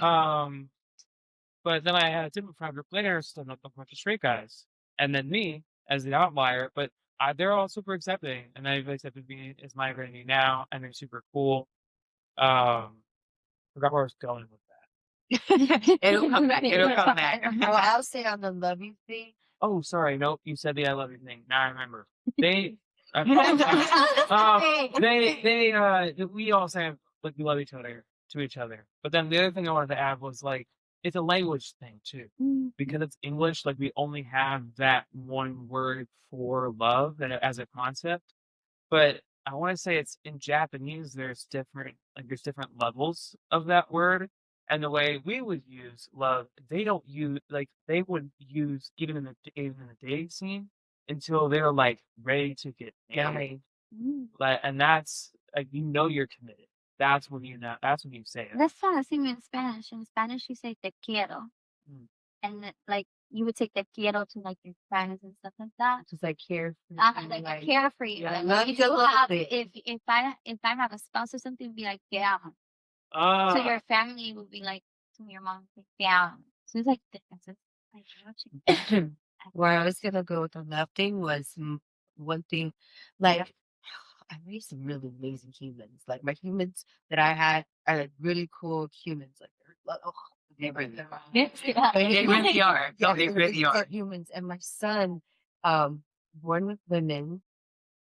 But then I had a different friend group later, so not a bunch of straight guys, and then me as the outlier. But they're all super accepting, and they've accepted me as my identity now, and they're super cool. Forgot where I was going with that. It'll come back. It'll come back. Well, I'll say on the love you thing. Oh, sorry, nope. You said the I love you thing. Now I remember. They, we all say like we love each other to each other. But then the other thing I wanted to add was like it's a language thing too, because it's English. Like we only have that one word for love and as a concept. But I want to say it's in Japanese. There's different levels of that word, and the way we would use love, they don't use like they would use even in the dating scene until they're like ready to get married. Like, and that's like you're committed. That's when That's when you say it. That's not the same in Spanish. In Spanish, you say te quiero, Mm. and like you would take te quiero to like your friends and stuff like that. Just like care. Like I care for you. Yeah, Like, love if you a you little have, bit. if I have a spouse or something, be like te amo. Ah, So your family would be like to your mom, like te amo. So it's like differences. Like watching. Where I was gonna go with the love thing was one thing, like I raised some really amazing humans. Like my humans that I had are like really cool humans. Like They really are. Yeah. They really are. yeah, They they're really are. good humans. And my son, born with women,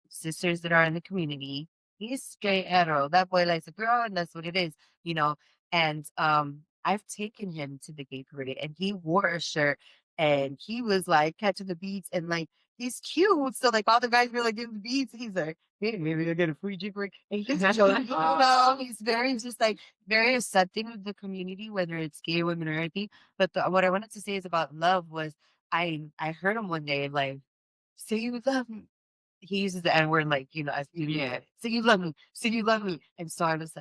sisters that are in the community. He's straight hetero. That boy likes a girl, and that's what it is. And I've taken him to the gay parade, and he wore a shirt, and he was like catching the beats, and like he's cute. So like all the guys were like getting the beats. He's like, hey, maybe I'll get a free Jeep ring. And he's he's very just like very accepting of the community, whether it's gay women or anything. But what I wanted to say is about love was I heard him one day like say you love me. He uses the N word as Yeah. so you love me, so you love me. And so I was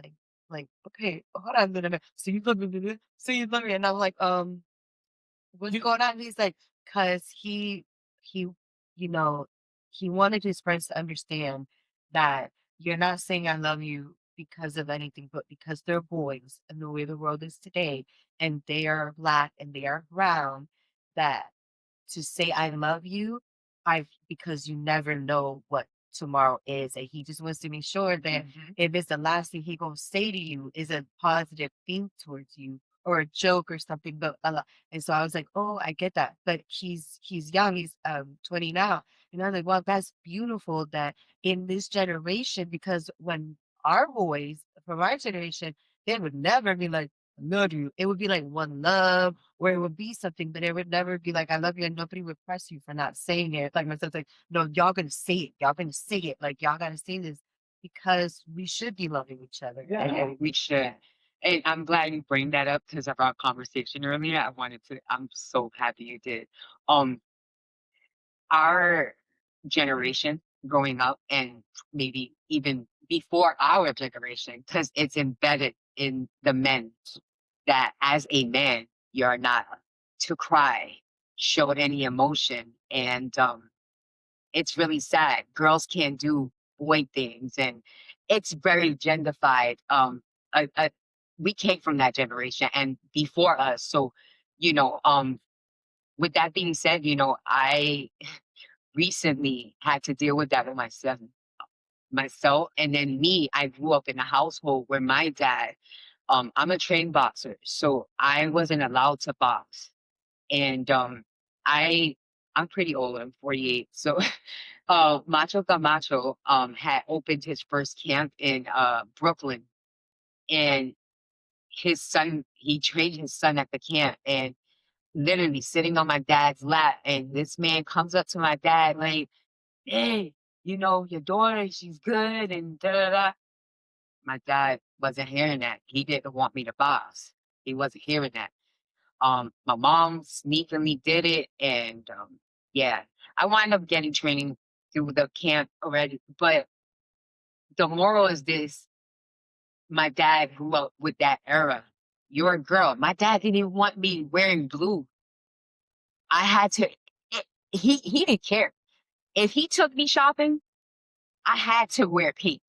like, okay, hold on, no. So you love me, so you love me. And I'm like, what's going on? And he's like, cause he you know, he wanted his friends to understand that you're not saying I love you because of anything, but because they're boys and the way the world is today, and they are black and they are brown, that to say I love you because you never know what tomorrow is, and he just wants to make sure that if it's the last thing he gonna say to you is a positive thing towards you or a joke or something. But and so I was like, oh, I get that, but he's young, he's 20 now, and I'm like, well, that's beautiful that in this generation, because when our boys from our generation, they would never be like, I love you. It would be like one love, where it would be something, but it would never be like, I love you, and nobody would press you for not saying it. Like my son's like, no, y'all gonna say it. Y'all gonna say it. Like y'all gotta say this because we should be loving each other. Yeah. And we should. And I'm glad you bring that up because of our conversation earlier. I'm so happy you did. Um, our generation growing up and maybe even before our generation, because it's embedded in the men that as a man, you're not to cry, show any emotion. And it's really sad. Girls can't do boy things, and it's very genderfied. Uh, uh, we came from that generation and before us. So, with that being said, I recently had to deal with that with myself. And then me, I grew up in a household where my dad, I'm a trained boxer, so I wasn't allowed to box. And I I'm pretty old, I'm 48. So Macho Camacho had opened his first camp in Brooklyn, and he trained his son at the camp, and literally sitting on my dad's lap, and this man comes up to my dad like, hey, your daughter, she's good, and da da da. My dad wasn't hearing that. He didn't want me to box. He wasn't hearing that. My mom sneakily did it, and yeah, I wound up getting training through the camp already. But the moral is this: my dad grew up with that era. You're a girl. My dad didn't even want me wearing blue. I had to. He didn't care if he took me shopping. I had to wear pink.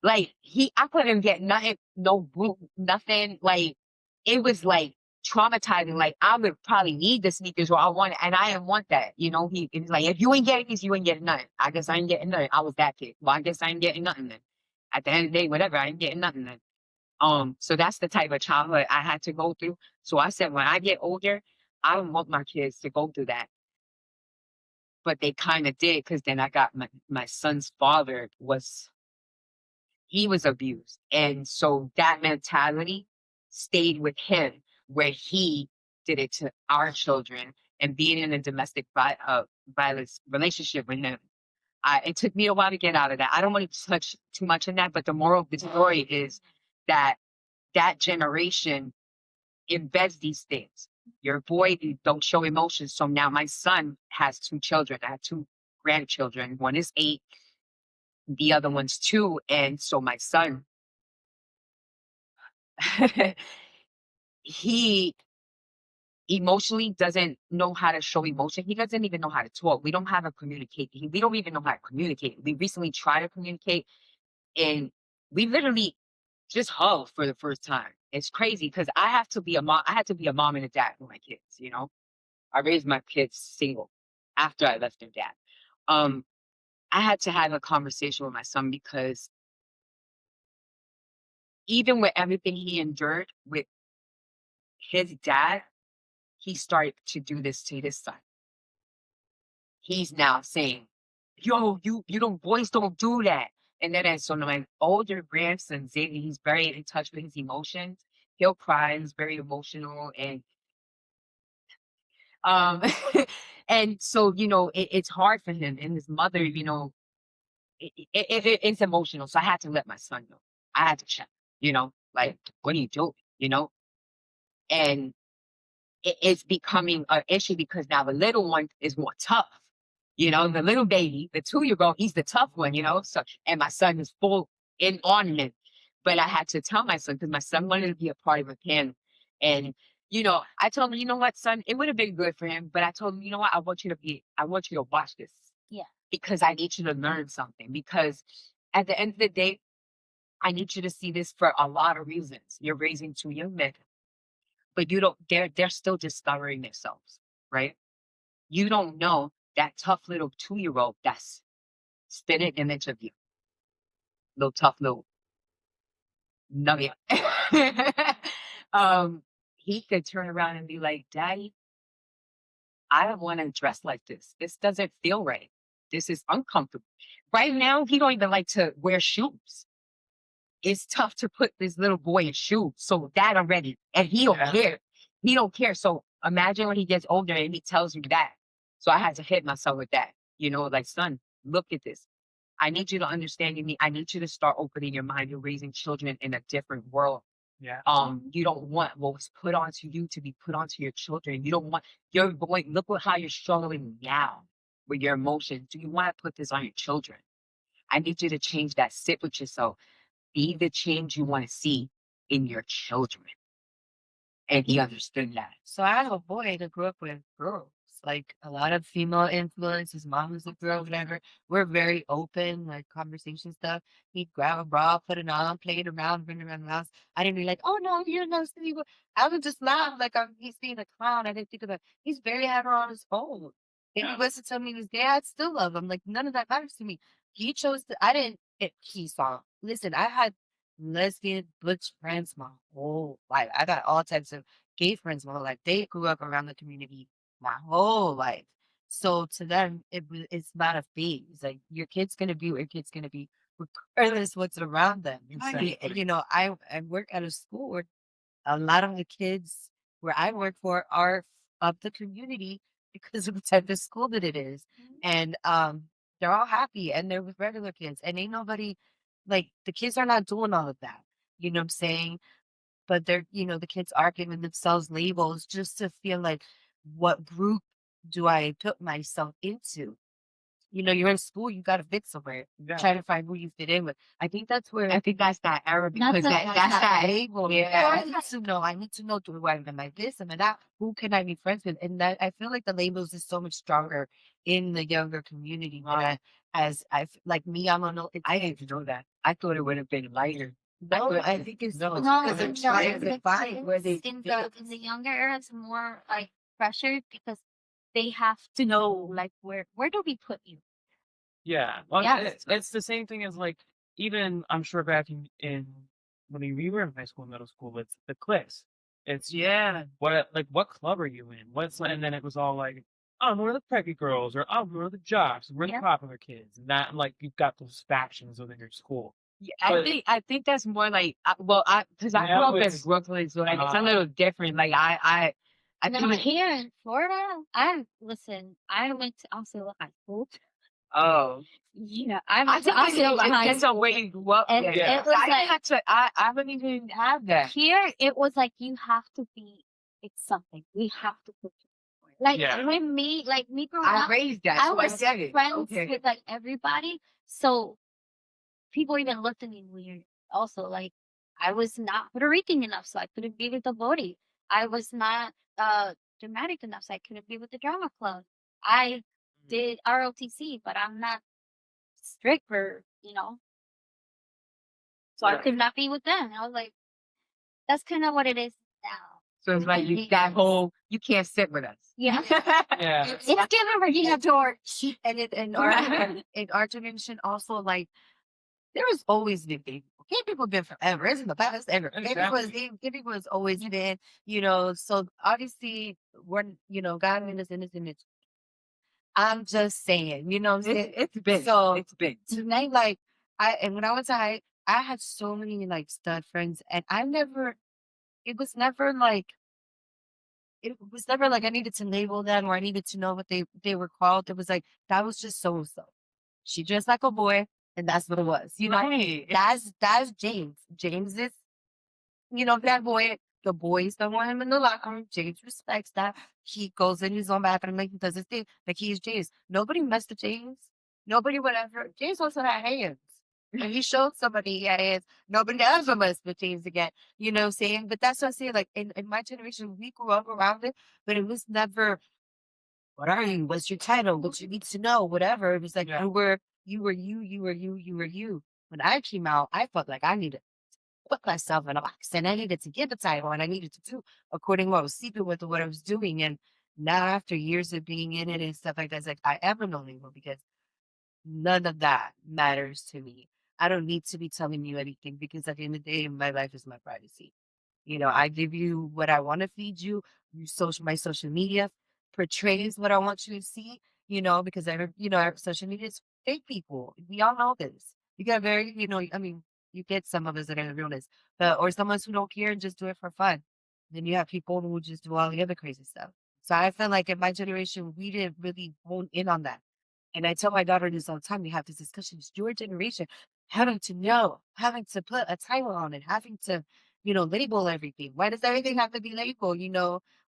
Like I couldn't get nothing, no boot, nothing. Like it was like traumatizing. Like I would probably need the sneakers or I want it, and I didn't want that. He's like, if you ain't getting these, you ain't getting nothing. I guess I ain't getting nothing. I was that kid. Well, I guess I ain't getting nothing then. At the end of the day, whatever, I ain't getting nothing then. So that's the type of childhood I had to go through. So I said, when I get older, I don't want my kids to go through that. But they kind of did, because then I got my son's father he was abused. And so that mentality stayed with him, where he did it to our children, and being in a domestic violence relationship with him. It took me a while to get out of that. I don't want to touch too much on that, but the moral of the story is that that generation embeds these things. Your boy, you don't show emotions. So now my son has two children. I have two grandchildren. One is 8, the other one's 2. And so my son, he emotionally doesn't know how to show emotion. He doesn't even know how to talk. We don't have a communicate. We don't even know how to communicate. We recently tried to communicate, and we literally just hug for the first time. It's crazy because I have to be a mom. I had to be a mom and a dad for my kids. I raised my kids single after I left their dad. I had to have a conversation with my son, because even with everything he endured with his dad, he started to do this to his son. He's now saying, yo, you don't, boys don't do that. And then so my older grandson, Xavier, he's very in touch with his emotions. He'll cry, he's very emotional, and um and so it's hard for him, and his mother, it's emotional. So I had to let my son know. I had to check, like, what are you doing? And it's becoming an issue, because now the little one is more tough. The little baby, the 2-year-old, he's the tough one, So, and my son is full in ornament. But I had to tell my son, because my son wanted to be a part of a panel. And, I told him, you know what, son, it would have been good for him. But I told him, you know what, I want you to watch this. Yeah. Because I need you to learn something. Because at the end of the day, I need you to see this for a lot of reasons. You're raising 2 young men, but they're still discovering themselves, right? You don't know that tough little 2-year-old that's spit an image of you, little tough little nugget. um, he could turn around and be like, Daddy, I don't want to dress like this. This doesn't feel right. This is uncomfortable. Right now, he don't even like to wear shoes. It's tough to put this little boy in shoes. So that already, and he don't Yeah. care. He don't care. So imagine when he gets older and he tells you that. So I had to hit myself with that. You know, like, son, look at this. I need you to understand I need you to start opening your mind. You're raising children in a different world. Yeah. You don't want what was put onto you to be put onto your children. You don't want you're going look at how you're struggling now with your emotions. Do you want to put this on your children? I need you to change that. Sit with yourself. Be the change you want to see in your children. And he understood that. So I have a boy that grew up with girls, like a lot of female influence. His mom was a girl, whatever. We're very open, like conversation stuff. He'd grab a bra, put it on, play it around, run around the house. I didn't be like, oh no, you're not Steve. I would just laugh like he's being a clown. I didn't think about he's very hetero on his phone. If he was to tell me he was gay, I'd still love him. Like none of that matters to me. He chose to I didn't he saw. Listen, I had lesbian butch friends my whole life. I got all types of gay friends my whole life. They grew up around the community my whole life. So to them, it's not a phase. Like your kid's gonna be what your kid's gonna be, regardless what's around them. Exactly. You know, I work at a school where a lot of the kids where I work for are of the community because of the type of school that it is. And they're all happy and they're with regular kids. And ain't nobody like the kids are not doing all of that. You know what I'm saying? But they're, you know, the kids are giving themselves labels just to feel like, what group do I put myself into? You know, you're in school, you got to fit somewhere. Yeah. Try to find who you fit in with. I think that's where I think that's that era because That's that's that label. yeah. I need to know. I need to know, do I am I this? Am I that? Who can I be friends with? And that I feel like the labels is so much stronger in the younger community than like me. I'm on. I didn't know that. I thought it would have been lighter. No, I think it's No, No, because they're no, trying to the find where kids they in fit. the younger era is more like pressured because they have to know like where do we put you? Yeah. Well, Yeah. it's the same thing as like even I'm sure back in when we were in high school, middle school, it's the cliques. It's Yeah. what club are you in? And then it was all like, oh, we're the preppy girls, or oh, we're the jocks, we're the Yeah. popular kids, and that like you've got those factions within your school. Yeah, But- I think that's more like because I Yeah, grew up in it's- Brooklyn, so like, it's a little different. Like I Now think here in Florida, I went to Osceola High School. oh Yeah, I I went to think it Osceola High depends School. on where you grew up. And there. Yeah. it was I like had to. I wouldn't even have that. here it was like you have to be it's something. We have to put you like Yeah. when me growing I up, raised that, I so I was get it. friends Okay. with like everybody. So people even looked at me weird. Also, like I was not Puerto Rican enough, so I couldn't be with the body. I was not dramatic enough, so I couldn't be with the drama club. I did ROTC, but I'm not strict for so I Yeah. could not be with them. I was like, that's kind of what it is now. So it's like that whole you can't sit with us. Yeah. Yeah. It's given Regina George. And in our generation also like there was always been gay people. Gay people have been forever. It's in the past ever. Gay people has always been, you know, so obviously we're God made us in his image. I'm just saying, you know what I'm saying? It's big. So It's big. tonight, like when I went to high, I had so many like stud friends and it was never like I needed to label them or I needed to know what they were called. It was like that was just so and so. She dressed like a boy, and that's what it was. You know, Right. that's James. James is, that boy. The boys don't want him in the locker room. James respects that. He goes in his own bathroom, like he does his thing. Like he's James. Nobody messed with James. Nobody whatever. James also had hands. And he showed somebody he had hands. Nobody ever messed with James again. You know what I'm saying? But that's what I'm saying. Like in my generation, we grew up around it, but it was never, what are you? What's your title? What you need to know? Whatever. It was like Yeah. you were you. When I came out, I felt like I needed to put myself in a box and I needed to get the title and I needed to do according to what I was sleeping with or what I was doing. And now after years of being in it and stuff like that, it's like I am a no label because none of that matters to me. I don't need to be telling you anything because at the end of the day, my life is my privacy. I give you what I want to feed you. My social media portrays what I want you to see, because our social media is fake people. We all know this. You get very, I mean, you get some of us that are the realness, or some of us who don't care and just do it for fun. Then you have people who just do all the other crazy stuff. So I feel like in my generation, we didn't really hone in on that. And I tell my daughter this all the time. We have this discussion. It's your generation having to know, having to put a title on it, having to, label everything. Why does everything have to be labeled?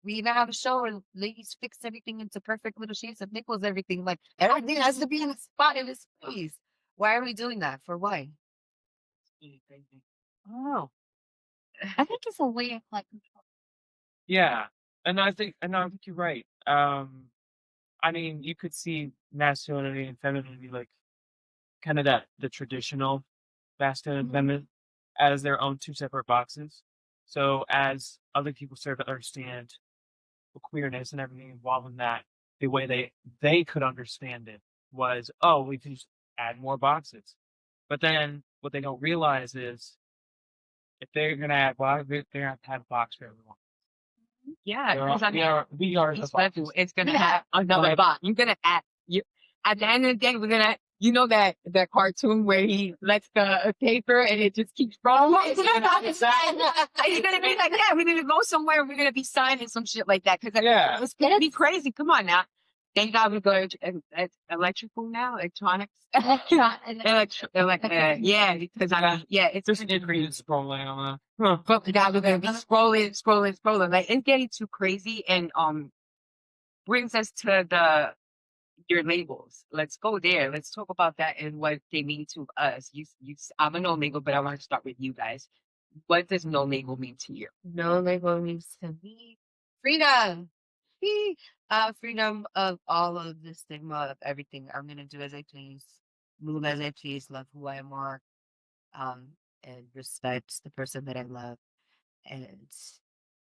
We even have a show where ladies fix everything into perfect little shapes of nipples, everything. Like everything has to be in a spot in a space. Why are we doing that? For why? Really crazy. Oh, I think it's a way of like control. yeah. And I think you're right. I mean, you could see masculinity and femininity like kind of the traditional masculine and feminine as their own two separate boxes. So as other people start to understand the queerness and everything involved in that, the way they could understand it was, oh, we can just add more boxes. But then what they don't realize is if they're gonna add boxes, they're gonna have to have a box for everyone. Yeah, We are, because I we mean, are, we are the each box. level is gonna have another box. You're gonna add you at the end of the day, we're gonna that cartoon where he lets the paper and it just keeps rolling. Are you gonna be like, yeah, we're gonna go somewhere, we're gonna be signing some shit like that because Yeah. it's gonna be crazy. Come on now. Thank God we go electrical now, electronics. Yeah, because I mean, yeah, it's Just increase scrolling on but now we're gonna be scrolling. Like it's getting too crazy and brings us to your labels. Let's go there. Let's talk about that and what they mean to us. I'm a no label, but I want to start with you guys. What does no label mean to you? No label means to me freedom. Freedom of all of the stigma of everything. I'm gonna do as I please, move as I please, love who I want, and respect the person that I love, and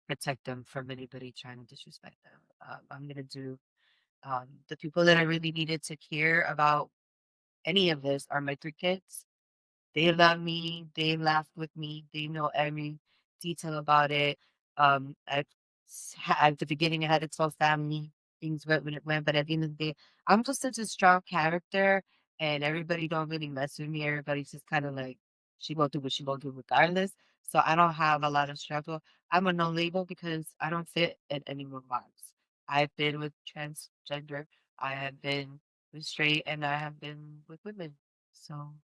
protect them from anybody trying to disrespect them. I'm gonna do the people that I really needed to care about any of this are my 3 kids. They love me. They laughed with me. They know every detail about it. At the beginning, I had to tell family things went when it went, but at the end of the day, I'm just such a strong character, and everybody don't really mess with me. Everybody's just kind of like, she gonna do what she gonna do regardless. So I don't have a lot of struggle. I'm a no label because I don't fit in anyone's box. I've been with transgender. I have been with straight, and I have been with women. So.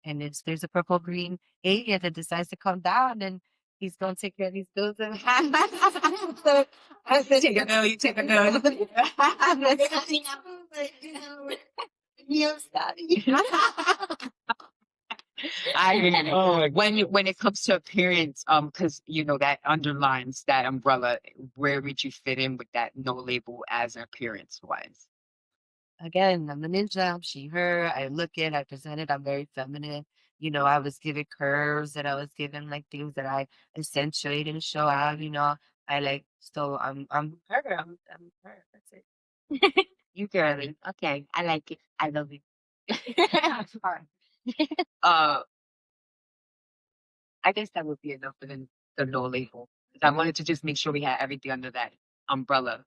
And if there's a purple green alien that decides to come down, then he's gonna take care of these bills and so I said, take a bill, you take a bill. I hear you. Oh my When it comes to appearance, because that underlines that umbrella. Where would you fit in with that no label as appearance wise? Again, I'm a ninja, I'm she, her. I look it, I present it, I'm very feminine. I was given curves and I was given like things that I accentuate and show out. I like so I'm her. I'm her. That's it. You girly. Okay, I like it. I love it. Sorry. I guess that would be enough for the no label. 'Cause I wanted to just make sure we had everything under that umbrella.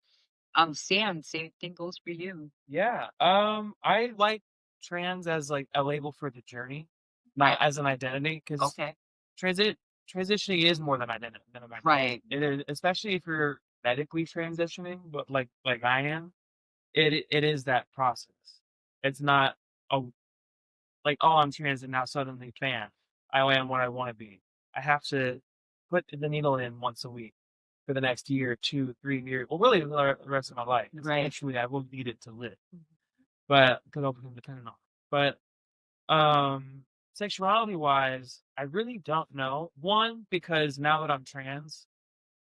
Sam, same thing goes for you. Yeah. I like trans as like a label for the journey, not as an identity, because Okay. transitioning is more than identity. Right. It is, especially if you're medically transitioning, but like I am. It is that process. It's not like, oh, I'm trans and now suddenly bam, I am what I want to be. I have to put the needle in once a week for the next year, 2, 3 years, well, really the rest of my life. 'Cause Right. eventually, I will need it to live, but because I'll become dependent on it. But sexuality wise, I really don't know. One, because now that I'm trans,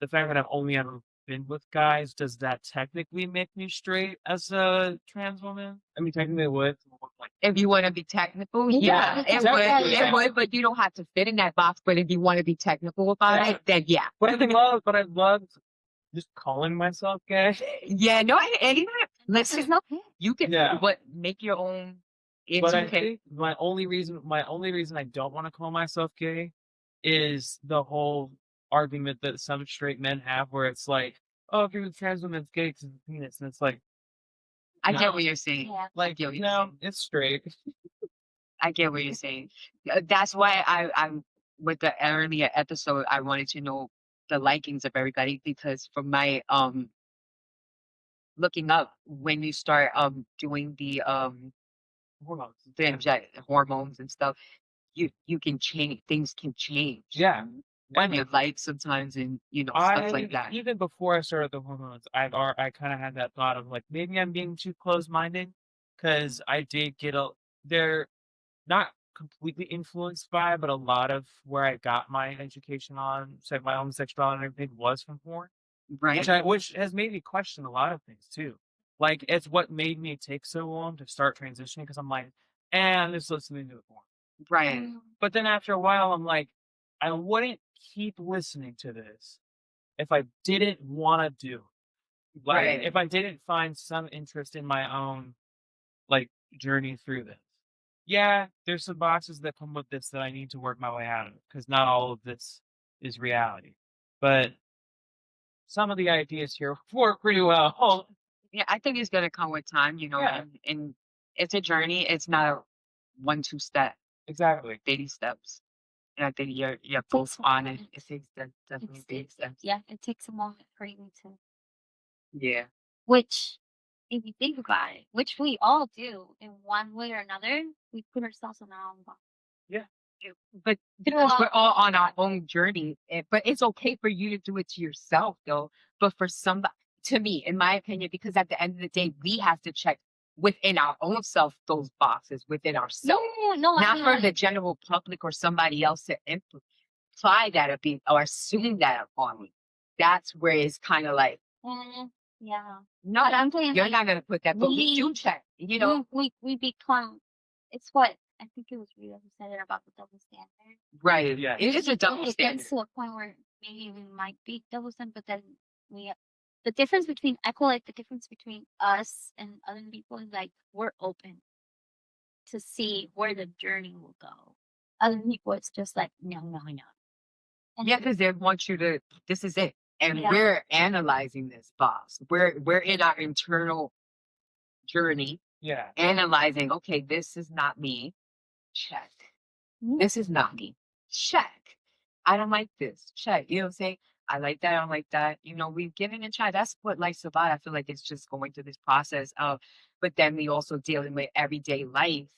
the fact that I've only ever been with guys, does that technically make me straight as a trans woman? I mean, technically it would. If you want to be technical, yeah, it Technically, would. yeah. It would, but you don't have to fit in that box. But if you want to be technical about Yeah. it, then yeah. But I love just calling myself gay. Yeah, no, and even This is listen, not good. you can Yeah. but make your own. It's But I okay. think my only reason I don't want to call myself gay is the whole argument that some straight men have where it's like, oh, if you're with trans women, it's gay because it's a penis. And it's like, I no. get what you're saying. Yeah. Like, get what you're no, saying. it's straight. I get what you're saying. That's why I'm with the earlier episode. I wanted to know the likings of everybody because from my looking up when you start doing the Hormones. hormones and stuff, you can change, things can change. Yeah. When And your life sometimes and stuff like that. even before I started the hormones, I kind of had that thought of like maybe I'm being too close-minded because I did get they're not completely influenced by, but a lot of where I got my education on my own sexuality and everything was from porn, Right. which has made me question a lot of things too. Like it's what made me take so long to start transitioning because I'm like, I'm just listening to the porn. Right. Mm. But then after a while, I'm like, I wouldn't keep listening to this if I didn't want to do. Like, Right. if I didn't find some interest in my own like journey through this. Yeah, there's some boxes that come with this that I need to work my way out of because not all of this is reality. But some of the ideas here work pretty well. Yeah, I think it's gonna come with time, Yeah. and it's a journey. It's not a 1-2 step, Exactly. baby steps. And I think you're Takes both a on it. moment. It takes definitely It's, baby steps. yeah, it takes a moment for you to, Yeah. which, if you think about it, which we all do in one way or another, we put ourselves in our own box. But because we're all on our own journey, but it's okay for you to do it to yourself, though. But for somebody, to me, in my opinion, because at the end of the day, we have to check within our own self those boxes within ourselves, No, not I for mean, the general public or somebody else to imply that or assume that upon me. That's where it's kind of like, yeah. no, But I'm saying, you're like, not gonna put that, but we do check. we become. It's what I think it was Rita who said it about the double standard. Right? Yeah. It is a double It standard. gets to a point where maybe we might be double standard, but then the difference between I feel like the difference between us and other people is like we're open to see where the journey will go. Other people, it's just like no. And Yeah, because they want you to. This is it, and Yeah. we're analyzing this, boss. We're in our internal journey, Yeah. analyzing. Okay, this is not me. Check. This is not me. Check. I don't like this. Check. You know what I'm saying? I like that. I don't like that. We've given it a try. That's what life's about. I feel like it's just going through this process of, but then we also dealing with everyday life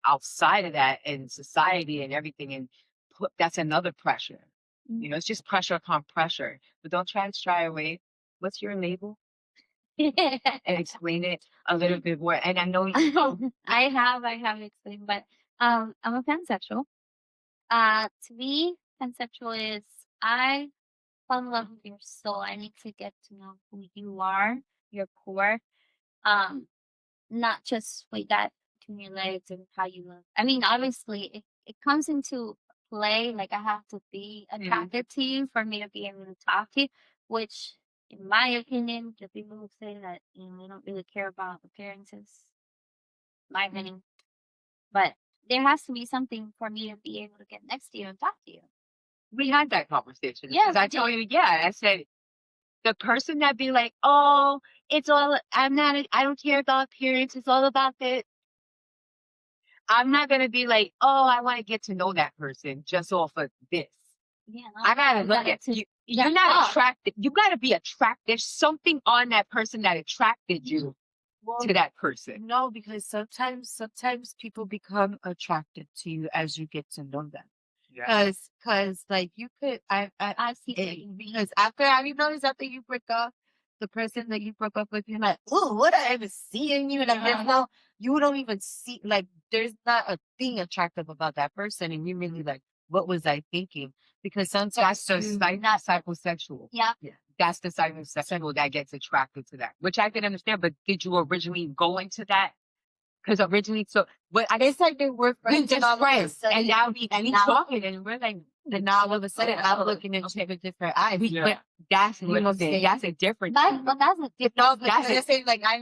outside of that and society and everything. And that's another pressure. It's just pressure upon pressure. But don't try to shy away. What's your label? And explain it a little bit more. And I know I have explained, but I'm a pansexual. To me, pansexual is I fall in love with your soul. I need to get to know who you are, your core. Not just with that between your legs and how you look. I mean, obviously, it comes into play. Like I have to be attracted to you for me to be able to talk to you. Which, in my opinion, the people who say that they don't really care about appearances, my opinion. But there has to be something for me to be able to get next to you and talk to you. we had that conversation. Yeah, Because I we told you, I said, the person that be like, oh, I don't care about appearance. It's all about this. I'm not going to be like, oh, I want to get to know that person just off of this. Yeah, I got to look at you. You're not attracted. You got to be attracted. There's something on that person that attracted you to that person. No, because sometimes people become attracted to you as you get to know them. Yeah. Cause like you could, I see because have you noticed after you break up, the person that you broke up with, you're like, oh, what I even see in you? Like, there's no, you don't even see, like, there's not a thing attractive about that person, and you really like, what was I thinking? Because sometimes That's just like not psychosexual. Yeah. That's the psychosexual that gets attracted to that, which I can understand. But did you originally go into that Because originally, so but I It's like they were we friends, just and all of a friends, sudden, and now we now- talking, and we're like, and now all of a sudden, I'm looking at you with different eyes. we, Yeah. but that's You what know I'm what I'm saying. saying? That's a difference. But that's a different. No, That's because I say like I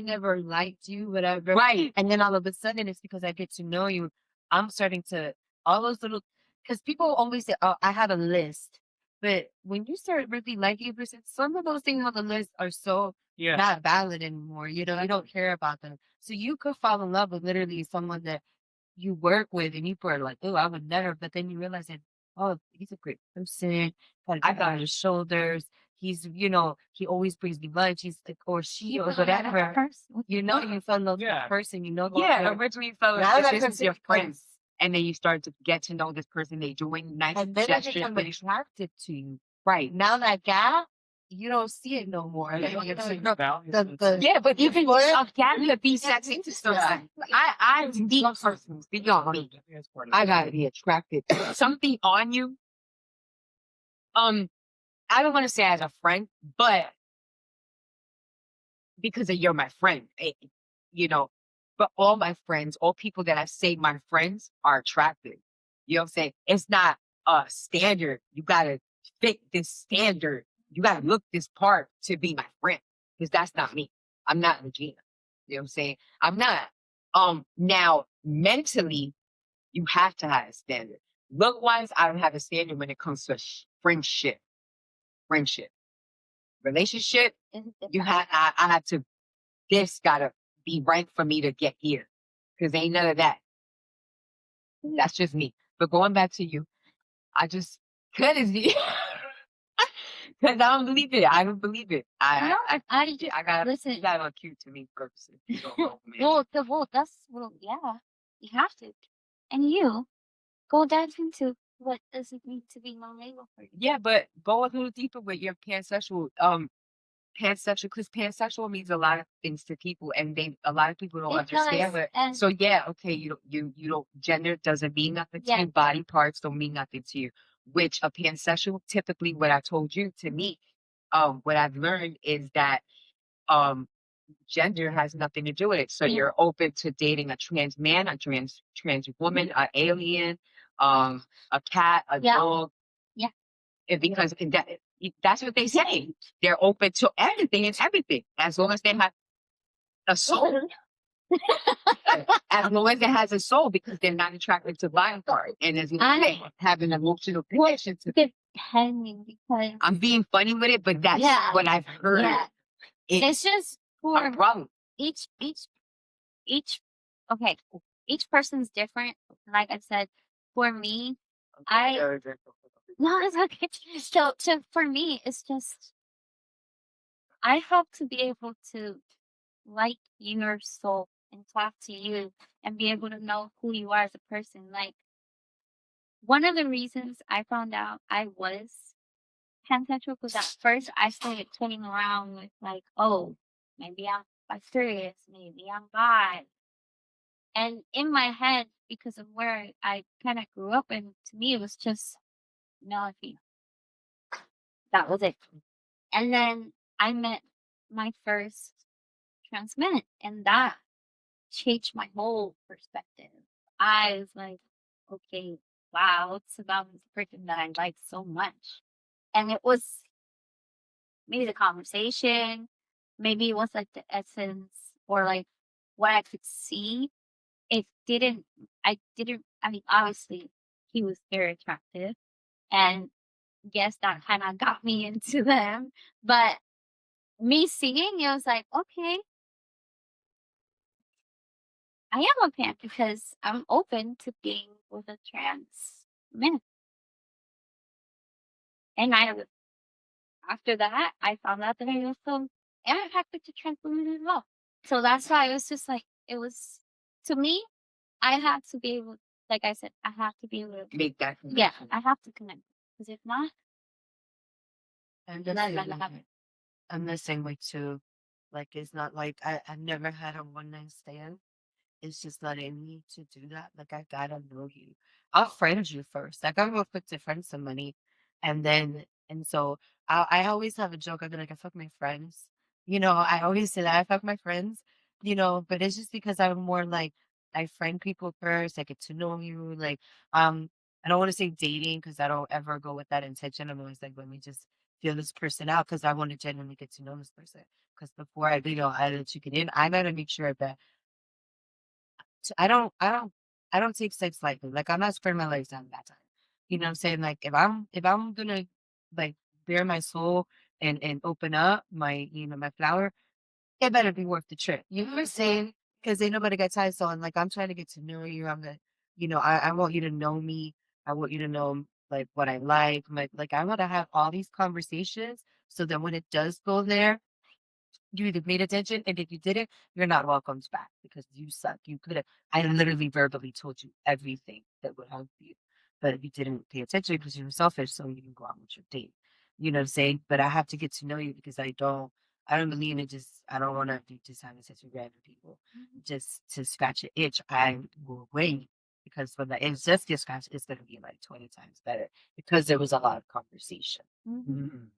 never liked you, whatever. Right. And then all of a sudden, it's because I get to know you. I'm starting to all those little because people always say, "Oh, I have a list," but when you start really liking a person, some of those things on the list are so Yeah. not valid anymore. You know, you don't care about them. So you could fall in love with literally someone that you work with, and you are like, "Oh, I would never," but then you realize that, oh, he's a great person. Got I I got his shoulders. He's, you know, he always brings me lunch. He's like, or she, or whatever. You know, you fell in love with Yeah. that person. You know, Yeah, you're- originally felt Now like that this is person your becomes- friends, and then you start to get to know this person. They doing nice and then I gestures, become but attracted to you. right. Now that gap, you don't see it no more. Like, Yeah, you it's know, like no, values the- and- the- Yeah, but even What? a cat to be sexy to someone. I meet persons beyond me. That's part of I it. gotta be attracted. Something on you. I don't want to say as a friend, but because of you're my friend, you know. But all my friends, all people that I say my friends are attractive. You know what I'm saying? It's not a standard. You gotta fit this standard. You gotta look this part to be my friend. Because that's not me. I'm not Regina. You know what I'm saying? I'm not. Now mentally, you have to have a standard. Look wise, I don't have a standard when it comes to friendship. Friendship. Relationship, you have I have to this gotta be right for me to get here. Cause ain't none of that. That's just me. But going back to you, I just cause I don't believe it. I don't believe it. No, I gotta listen. you gotta look cute to me first. You don't know, man. Yeah, you have to. And you go dive into what does it mean to be non-label for you. Yeah, but go a little deeper with your pansexual. Pansexual, because pansexual means a lot of things to people, and a lot of people don't It understand does, it. and- So yeah, okay, you don't gender doesn't mean nothing to Yeah. you. Body parts don't mean nothing to you. Which a pansexual, typically, what I told you to me, what I've learned is that gender has nothing to do with it. So Yeah. you're open to dating a trans man, a trans woman, an alien, a cat, a Yeah. dog. Yeah. Because that's what they say. They're open to everything and everything as long as they have a soul. As long as it has a soul, because they're not attracted to body part, and as long as they have an emotional connection to. Depending, because I'm being funny with it, but that's Yeah. what I've heard. yeah, it's just for a problem. each okay, each person's different. Like I said, for me, no, it's okay. So for me, it's just I hope to be able to like your soul and talk to you and be able to know who you are as a person. Like one of the reasons I found out I was pansexual because at first I started toying around with like, oh, maybe I'm serious, maybe I'm bi. And in my head, because of where I kind of grew up, and to me it was just male and female. That was it. And then I met my first trans man, and that changed my whole perspective. I was like, okay, wow, it's about this person that I like so much. And it was maybe the conversation, maybe it was like the essence or like what I could see. I mean, obviously he was very attractive and guess that kind of got me into them. But me seeing, it was like, okay, I am a pan because I'm open to being with a trans man. And after that, I found out that I also am attracted to trans women as well. So that's why it was just like, it was, to me, I have to be able, like I said, I have to be able to, Make that yeah, connection. I have to connect. Because if not, I'm then the I'm same not way. happen. I'm the same way too. Like it's not like I've never had a one night stand. It's just not in me to do that. Like I gotta know you. I'll friend you first. Like I'm real quick to friend somebody, and so I always have a joke. I'll be like, I fuck my friends. You know, I always say that I fuck my friends, you know, but it's just because I'm more like I friend people first. I get to know you. Like, I don't want to say dating because I don't ever go with that intention. I'm always like, let me just feel this person out because I want to genuinely get to know this person. Because before I, I let you get in, I gotta make sure that I don't take sex lightly. Like I'm not spreading my legs down that time. You know what I'm saying? Like if I'm gonna like bare my soul and open up my my flower, it better be worth the trip. You know what I'm saying? Because ain't nobody got time. So, and like, I'm trying to get to know you. I'm gonna, I want you to know me. I want you to know like what I like I want to have all these conversations so that when it does go there, you either paid attention, and if you didn't, you're not welcomed back because you suck. You could have. I literally verbally told you everything that would help you, but you didn't pay attention because you were selfish, so you can go on with your date. You know what I'm saying? But I have to get to know you because I don't believe in just. I don't want to be just having sex with random people just to scratch an itch. I will wait because when the itch just gets scratched, it's going to be like 20 times better because there was a lot of conversation. Mhm.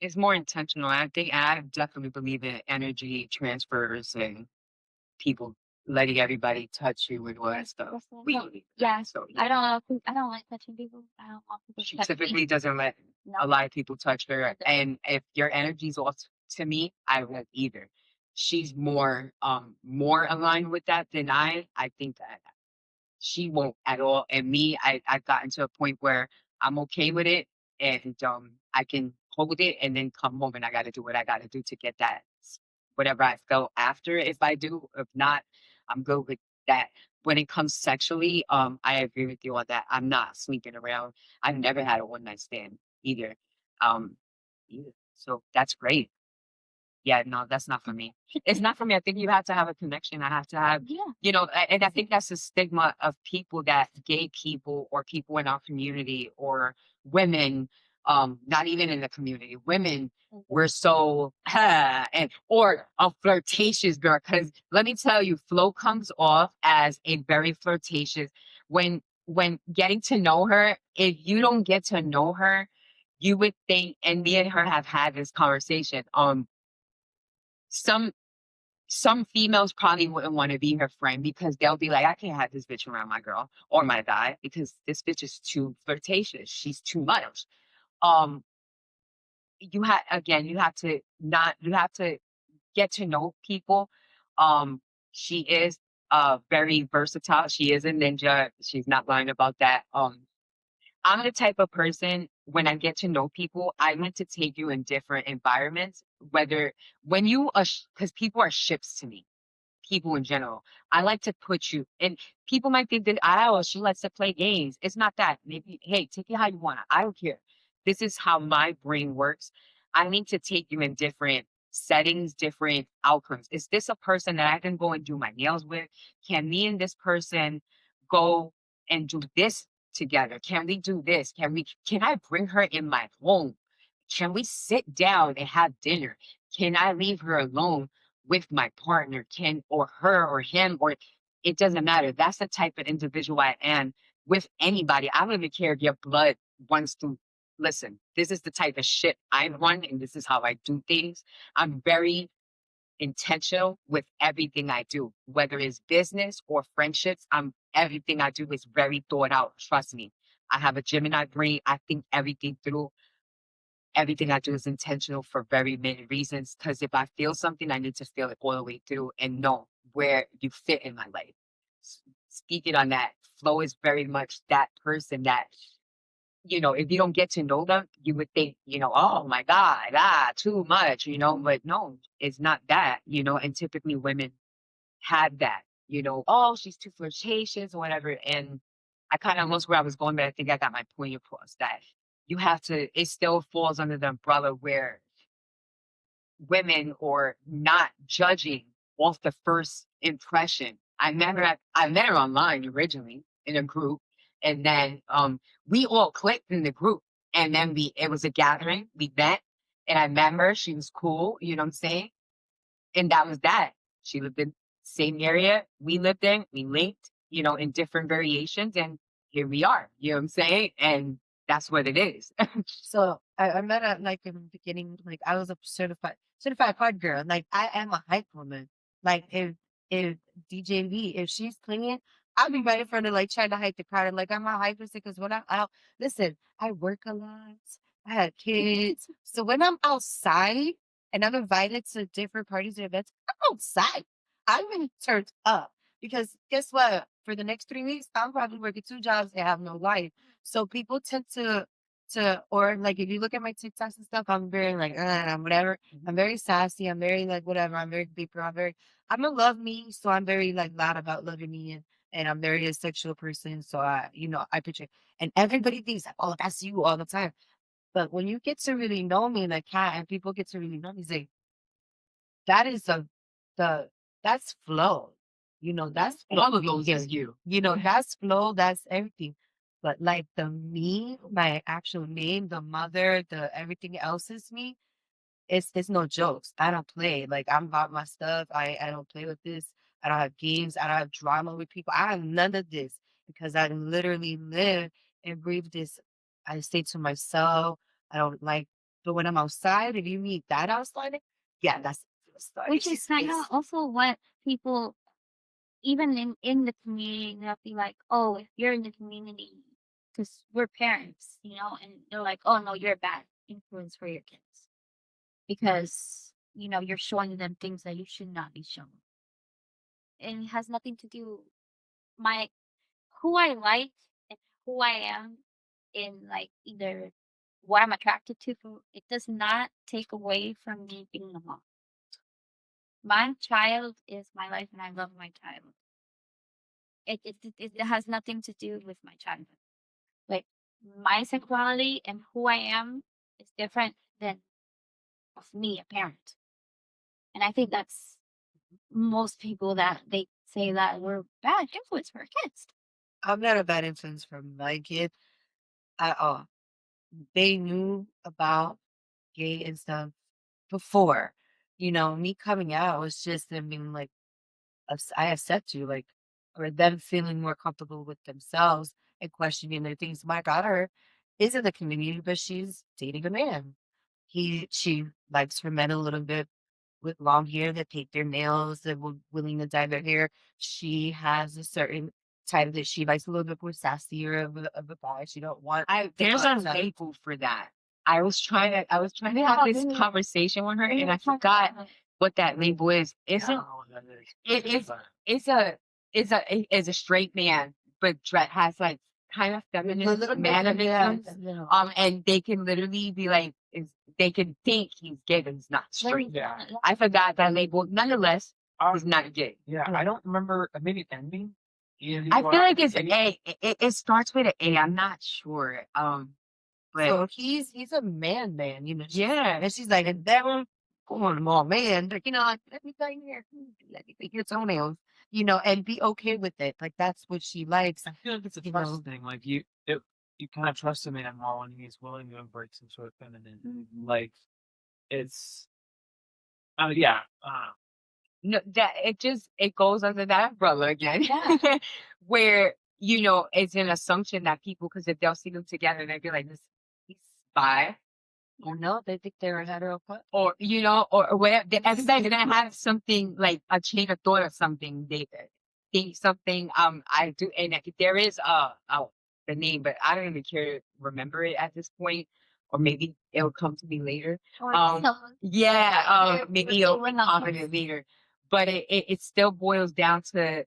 It's more intentional. I think I definitely believe in energy transfers and people letting everybody touch you and all that stuff. Listen, We no, believe in yeah, that. So I don't know. I don't like touching people. I don't want people to she touch me. typically doesn't let No. a lot of people touch her. I don't. And if your energy's off to me, I won't either. She's more aligned with that than I think that she won't at all. And me, I've gotten to a point where I'm okay with it and I can hold it and then come home and I gotta do what I gotta do to get that whatever I felt after if I do. If not, I'm good with that. When it comes sexually, I agree with you on that. I'm not sleeping around. I've never had a one night stand either. Um either. So that's great. Yeah, no, that's not for me. It's not for me. I think you have to have a connection. I have to have, Yeah. and I think that's the stigma of people that gay people or people in our community or women, not even in the community, women we're so and or a flirtatious girl. Because let me tell you, Flo comes off as a very flirtatious. When getting to know her, if you don't get to know her, you would think, and me and her have had this conversation. Some some females probably wouldn't want to be her friend because they'll be like, I can't have this bitch around my girl or my guy because this bitch is too flirtatious. She's too much. Um, you have to not you have to get to know people. She is very versatile. She is a ninja. She's not lying about that. I'm the type of person when I get to know people, I like to take you in different environments, whether when you are, because people are ships to me, people in general. I like to put you, and people might think that, oh, she likes to play games. It's not that. Maybe, hey, take it how you want. I don't care. This is how my brain works. I need to take you in different settings, different outcomes. Is this a person that I can go and do my nails with? Can me and this person go and do this together? Can we do this? Can I bring her in my home? Can we sit down and have dinner? Can I leave her alone with my partner? Can or her or him or it doesn't matter. That's the type of individual I am with anybody. I don't even care if your blood wants to listen. This is the type of shit I run and this is how I do things. I'm very intentional with everything I do, whether it's business or friendships. Everything I do is very thought out. Trust me. I have a Gemini brain. I think everything through. Everything I do is intentional for very many reasons. Because if I feel something, I need to feel it all the way through and know where you fit in my life. Speaking on that, Flo is very much that person that if you don't get to know them, you would think, oh my God, too much, but no, it's not that, and typically women have that, oh, she's too flirtatious or whatever. And I kind of lost where I was going, but I think I got my point across that it still falls under the umbrella where women or not judging off the first impression. I met her online originally in a group, and then we all clicked in the group, and then it was a gathering. We met, and I met her. She was cool, you know what I'm saying? And that was that. She lived in the same area we lived in. We linked, in different variations, and here we are. You know what I'm saying? And that's what it is. So I met her like in the beginning, like I was a certified hard girl. Like I am a hype woman. Like if if DJV, if she's clinging, I'll be right in front of like trying to hide the crowd. And like I'm not hyping because when I'm out, listen, I work a lot. I have kids. So when I'm outside and I'm invited to different parties and events, I'm outside. I'm really turned up because guess what? For the next 3 weeks, I'm probably working 2 jobs and have no life. So people tend to or like if you look at my TikToks and stuff, I'm very like I'm whatever. I'm very sassy. I'm very like whatever. I'm very deeper. I'm a love me, so I'm very like loud about loving me and I'm very a sexual person. So I picture and everybody thinks that, oh, that's you all the time. But when you get to really know me like cat and people get to really know me, say that is the that's flow. That's flow. All of those is you. That's flow, that's everything. But like the me, my actual name, the mother, the everything else is me. It's no jokes. I don't play. Like I'm about my stuff. I don't play with this. I don't have games. I don't have drama with people. I have none of this because I literally live and breathe this. I stay to myself. I don't like. But when I'm outside, if you meet that outside, yeah, that's Which is kind of also what people, even in the community, they'll be like, oh, if you're in the community, because we're parents, and they're like, oh no, you're a bad influence for your kids because you're showing them things that you should not be shown, and it has nothing to do my who I like and who I am in like either what I'm attracted to. It does not take away from me being a mom. My child is my life, and I love my child. It has nothing to do with my childhood. Like my sexuality and who I am is different than of me, a parent. And I think that's most people that they say that we're bad influence for our kids. I'm not a bad influence for my kid at all. They knew about gay and stuff before. Me coming out was just them being like, I accept you, like, or them feeling more comfortable with themselves and questioning their things. My daughter is in the community, but she's dating a man. She likes her men a little bit with long hair that paint their nails, that were willing to dye their hair. She has a certain type that she likes a little bit more sassier of a guy. She don't want. There's a label for that. I was trying to have this conversation with her, and I forgot what that label is. It's a it's a straight man, but has like kind of feminine mannerisms. And they can literally be like, they can think he's gay, but he's not straight. Yeah. I forgot that label. Nonetheless, he's not gay. Yeah, I don't remember. Maybe ending. I feel like it's an A. It starts with an A. I'm not sure. But So he's a man, yeah, and she's like, and that one, come on, mom, man, like, like, let me go in here, let me pick your toenails, and be okay with it. Like that's what she likes. I feel like it's a you trust know. thing. Like you kind of trust a man more when he's willing to embrace some sort of feminine. Mhm. Like it's, yeah. no, that it goes under that umbrella again, Yeah. where it's an assumption that people, because if they'll see them together, they'd be like, this he's bi, Or no, they think they're a hetero couple. or or whatever. They're gonna have something like a chain of thought or something. They think something. I do, and there is the name, but I don't even care to remember it at this point, or maybe it'll come to me later. Or Yeah, maybe it'll we're come not to me later. But it still boils down to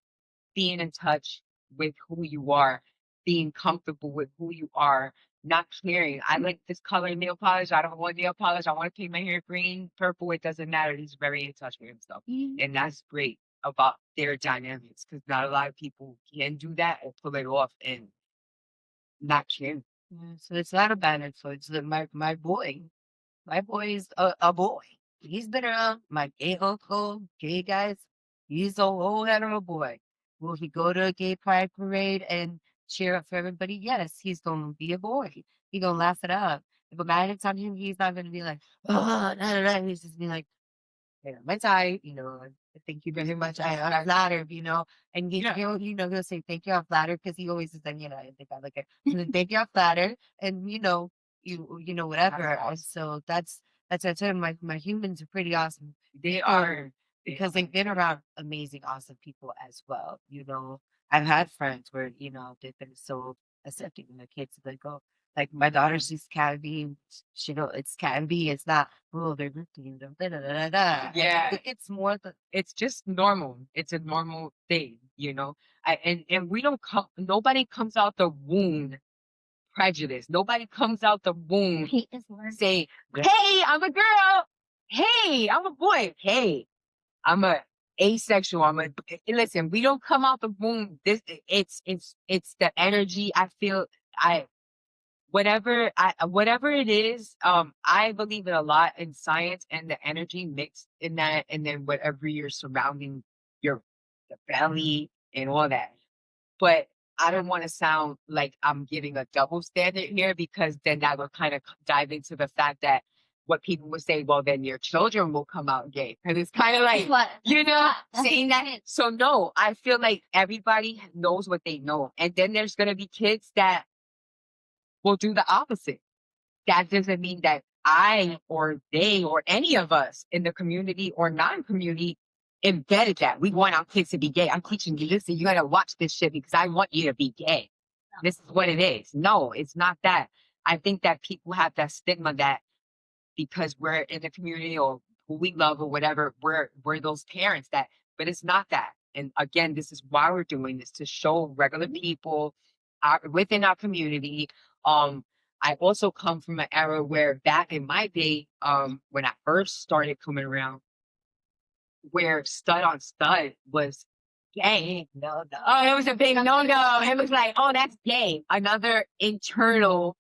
being in touch with who you are, being comfortable with who you are, not caring. I like this color nail polish. I don't want nail polish. I want to paint my hair green, purple. It doesn't matter. He's very in touch with himself. And that's great about their dynamics, because not a lot of people can do that or pull it off and not care. Yeah, so it's not a bad influence. My boy. My boy is a boy. He's been around. My gay uncle, gay guys. He's a whole hetero boy. Will he go to a gay pride parade and cheer up for everybody? Yes, he's gonna be a boy. He gonna laugh it up. If a guy hits on him, he's not gonna be like, oh, no. He's just be like, yeah, my type, thank you very much. I'm flattered, and Yeah. he'll say, thank you, I'm flattered, because he always is like, I think I like it. And then, thank you, I'm flattered, and whatever. And so that's what I said. My humans are pretty awesome. They are because they've been around amazing, awesome people as well. I've had friends where, they've been so accepting of their kids. Like, oh, like my daughter, she's can be, it's can be, it's not, oh, they're lifting them, da, da, da, da, da. I Yeah. think it's more It's just normal. It's a normal thing, and we don't come, nobody comes out the womb prejudiced. Nobody comes out the womb Hate this word. saying, Yeah. hey, I'm a girl. Hey, I'm a boy. Hey, I'm a asexual. Listen, we don't come out the womb. It's the energy. I feel whatever it is, I believe in a lot in science and the energy mixed in that, and then whatever you're surrounding your the belly and all that. But I don't want to sound like I'm giving a double standard here, because then that would kind of dive into the fact that what people would say, well, then your children will come out gay. Because it's kind of like, What? saying that. So no, I feel like everybody knows what they know. And then there's going to be kids that will do the opposite. That doesn't mean that I or they or any of us in the community or non-community embedded that. We want our kids to be gay. I'm teaching you, listen, you gotta watch this shit because I want you to be gay. This is what it is. No, it's not that. I think that people have that stigma that because we're in the community or who we love or whatever, we're those parents that, but it's not that. And again, this is why we're doing this, to show regular people within our community. I also come from an era where back in my day, when I first started coming around, where stud on stud was gay. No. Oh, it was a big no. It was like, oh, that's gay. Another internal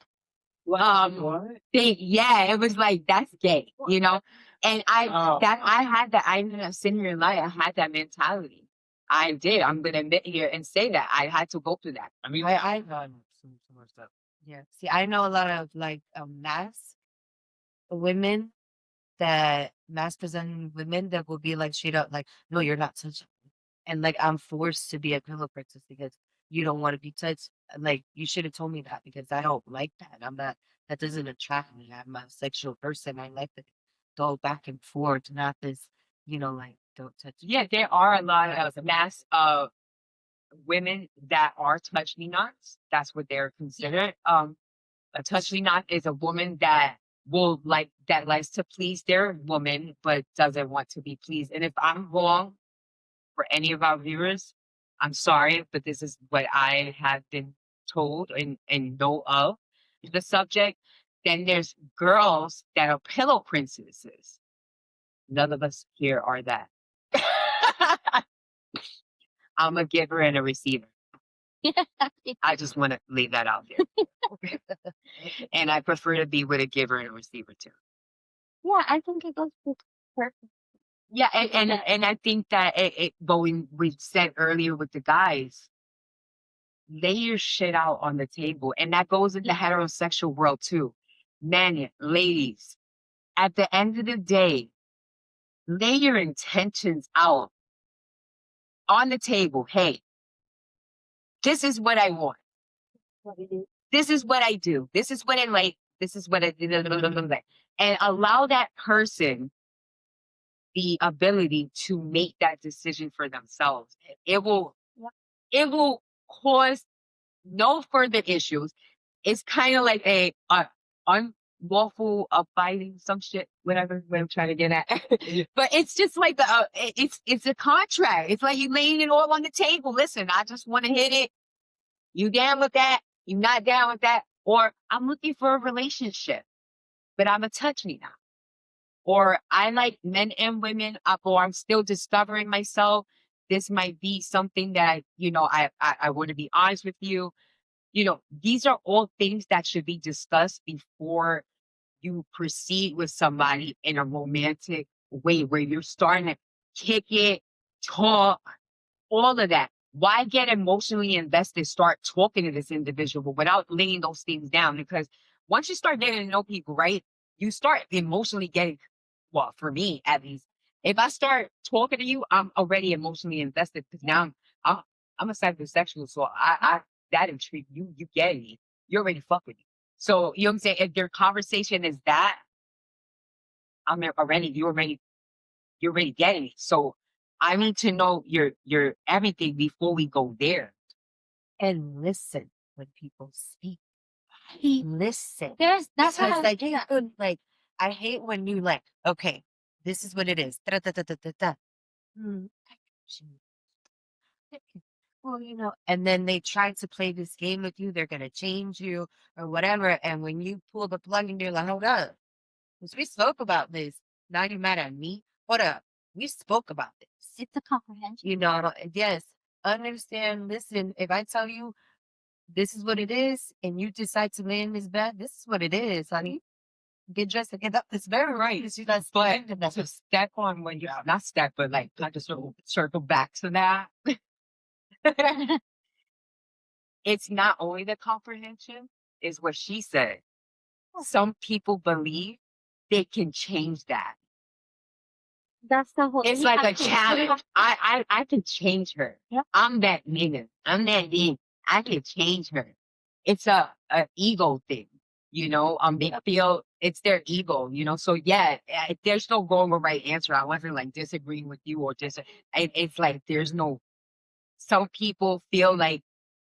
thing. Yeah, it was like, that's gay, And I had that. I ended up sitting here in life. I had that mentality. I did. I'm gonna admit here and say that I had to go through that. I mean, I some more stuff. yeah. See, I know a lot of like mass women that mass presenting women that will be like straight up like, no, you're not touching me. And like I'm forced to be a pillow princess because you don't want to be touched. Like you should have told me that because I don't like that. That doesn't attract me. I'm a sexual person. I like to go back and forth, not this, like don't touch me. Yeah, there are a lot of mass women that are touch me nots. That's what they're considered. A touch me not is a woman that likes to please their woman but doesn't want to be pleased. And if I'm wrong for any of our viewers, I'm sorry, but this is what I have been told and know of the subject. Then there's girls that are pillow princesses. None of us here are that. I'm a giver and a receiver. I just want to leave that out there. And I prefer to be with a giver and a receiver too. Yeah, I think it goes perfect. Yeah, and I think that we said earlier with the guys, lay your shit out on the table. And that goes in the heterosexual world too. Men, ladies, at the end of the day, lay your intentions out on the table. Hey, this is what I want. This is what I do. This is what I like. This is what I do. And allow that person the ability to make that decision for themselves. It will cause no further issues. It's kind of like a unlawful abiding some shit, whatever I'm trying to get at. But it's just like it's a contract. It's like you laying it all on the table. Listen, I just want to hit it. You down with that? You not down with that? Or I'm looking for a relationship, but I'm a touch me now. Or I like men and women, or I'm still discovering myself. This might be something that I want to be honest with you. These are all things that should be discussed before you proceed with somebody in a romantic way, where you're starting to kick it, talk, all of that. Why get emotionally invested, start talking to this individual without laying those things down? Because once you start getting to know people, right, you start emotionally getting, well, for me at least, if I start talking to you, I'm already emotionally invested because now I'm a psychosexual, so I that intrigued you. You get me. You already fuck with me. So you know what I'm saying? If your conversation is that, you already you're already getting it. So I need to know your everything before we go there. And listen when people speak. He- Listen. that's what Because I like you could like I hate when you like, okay, this is what it is. Da, da, da, da, da, da. Mm, well, and then they try to play this game with you. They're gonna change you or whatever. And when you pull the plug and you're like, hold up, 'cause we spoke about this. Now you're mad at me. Hold up, we spoke about this. it's a comprehension. Yes, understand. Listen, if I tell you this is what it is, and you decide to lay in this bed, this is what it is, honey. Get dressed and get up. It's very right. It's just But to step on when you not step, but like I just circle back to that. It's not only the comprehension, is what she said. Some people believe they can change that. That's the whole. It's you like have a to- challenge. I can change her. Yeah. I'm that nigga. I'm that nigga. I can change her. It's a ego thing, they feel it's their ego, So yeah, there's no wrong or right answer. I wasn't like disagreeing with you or it's like there's no. Some people feel like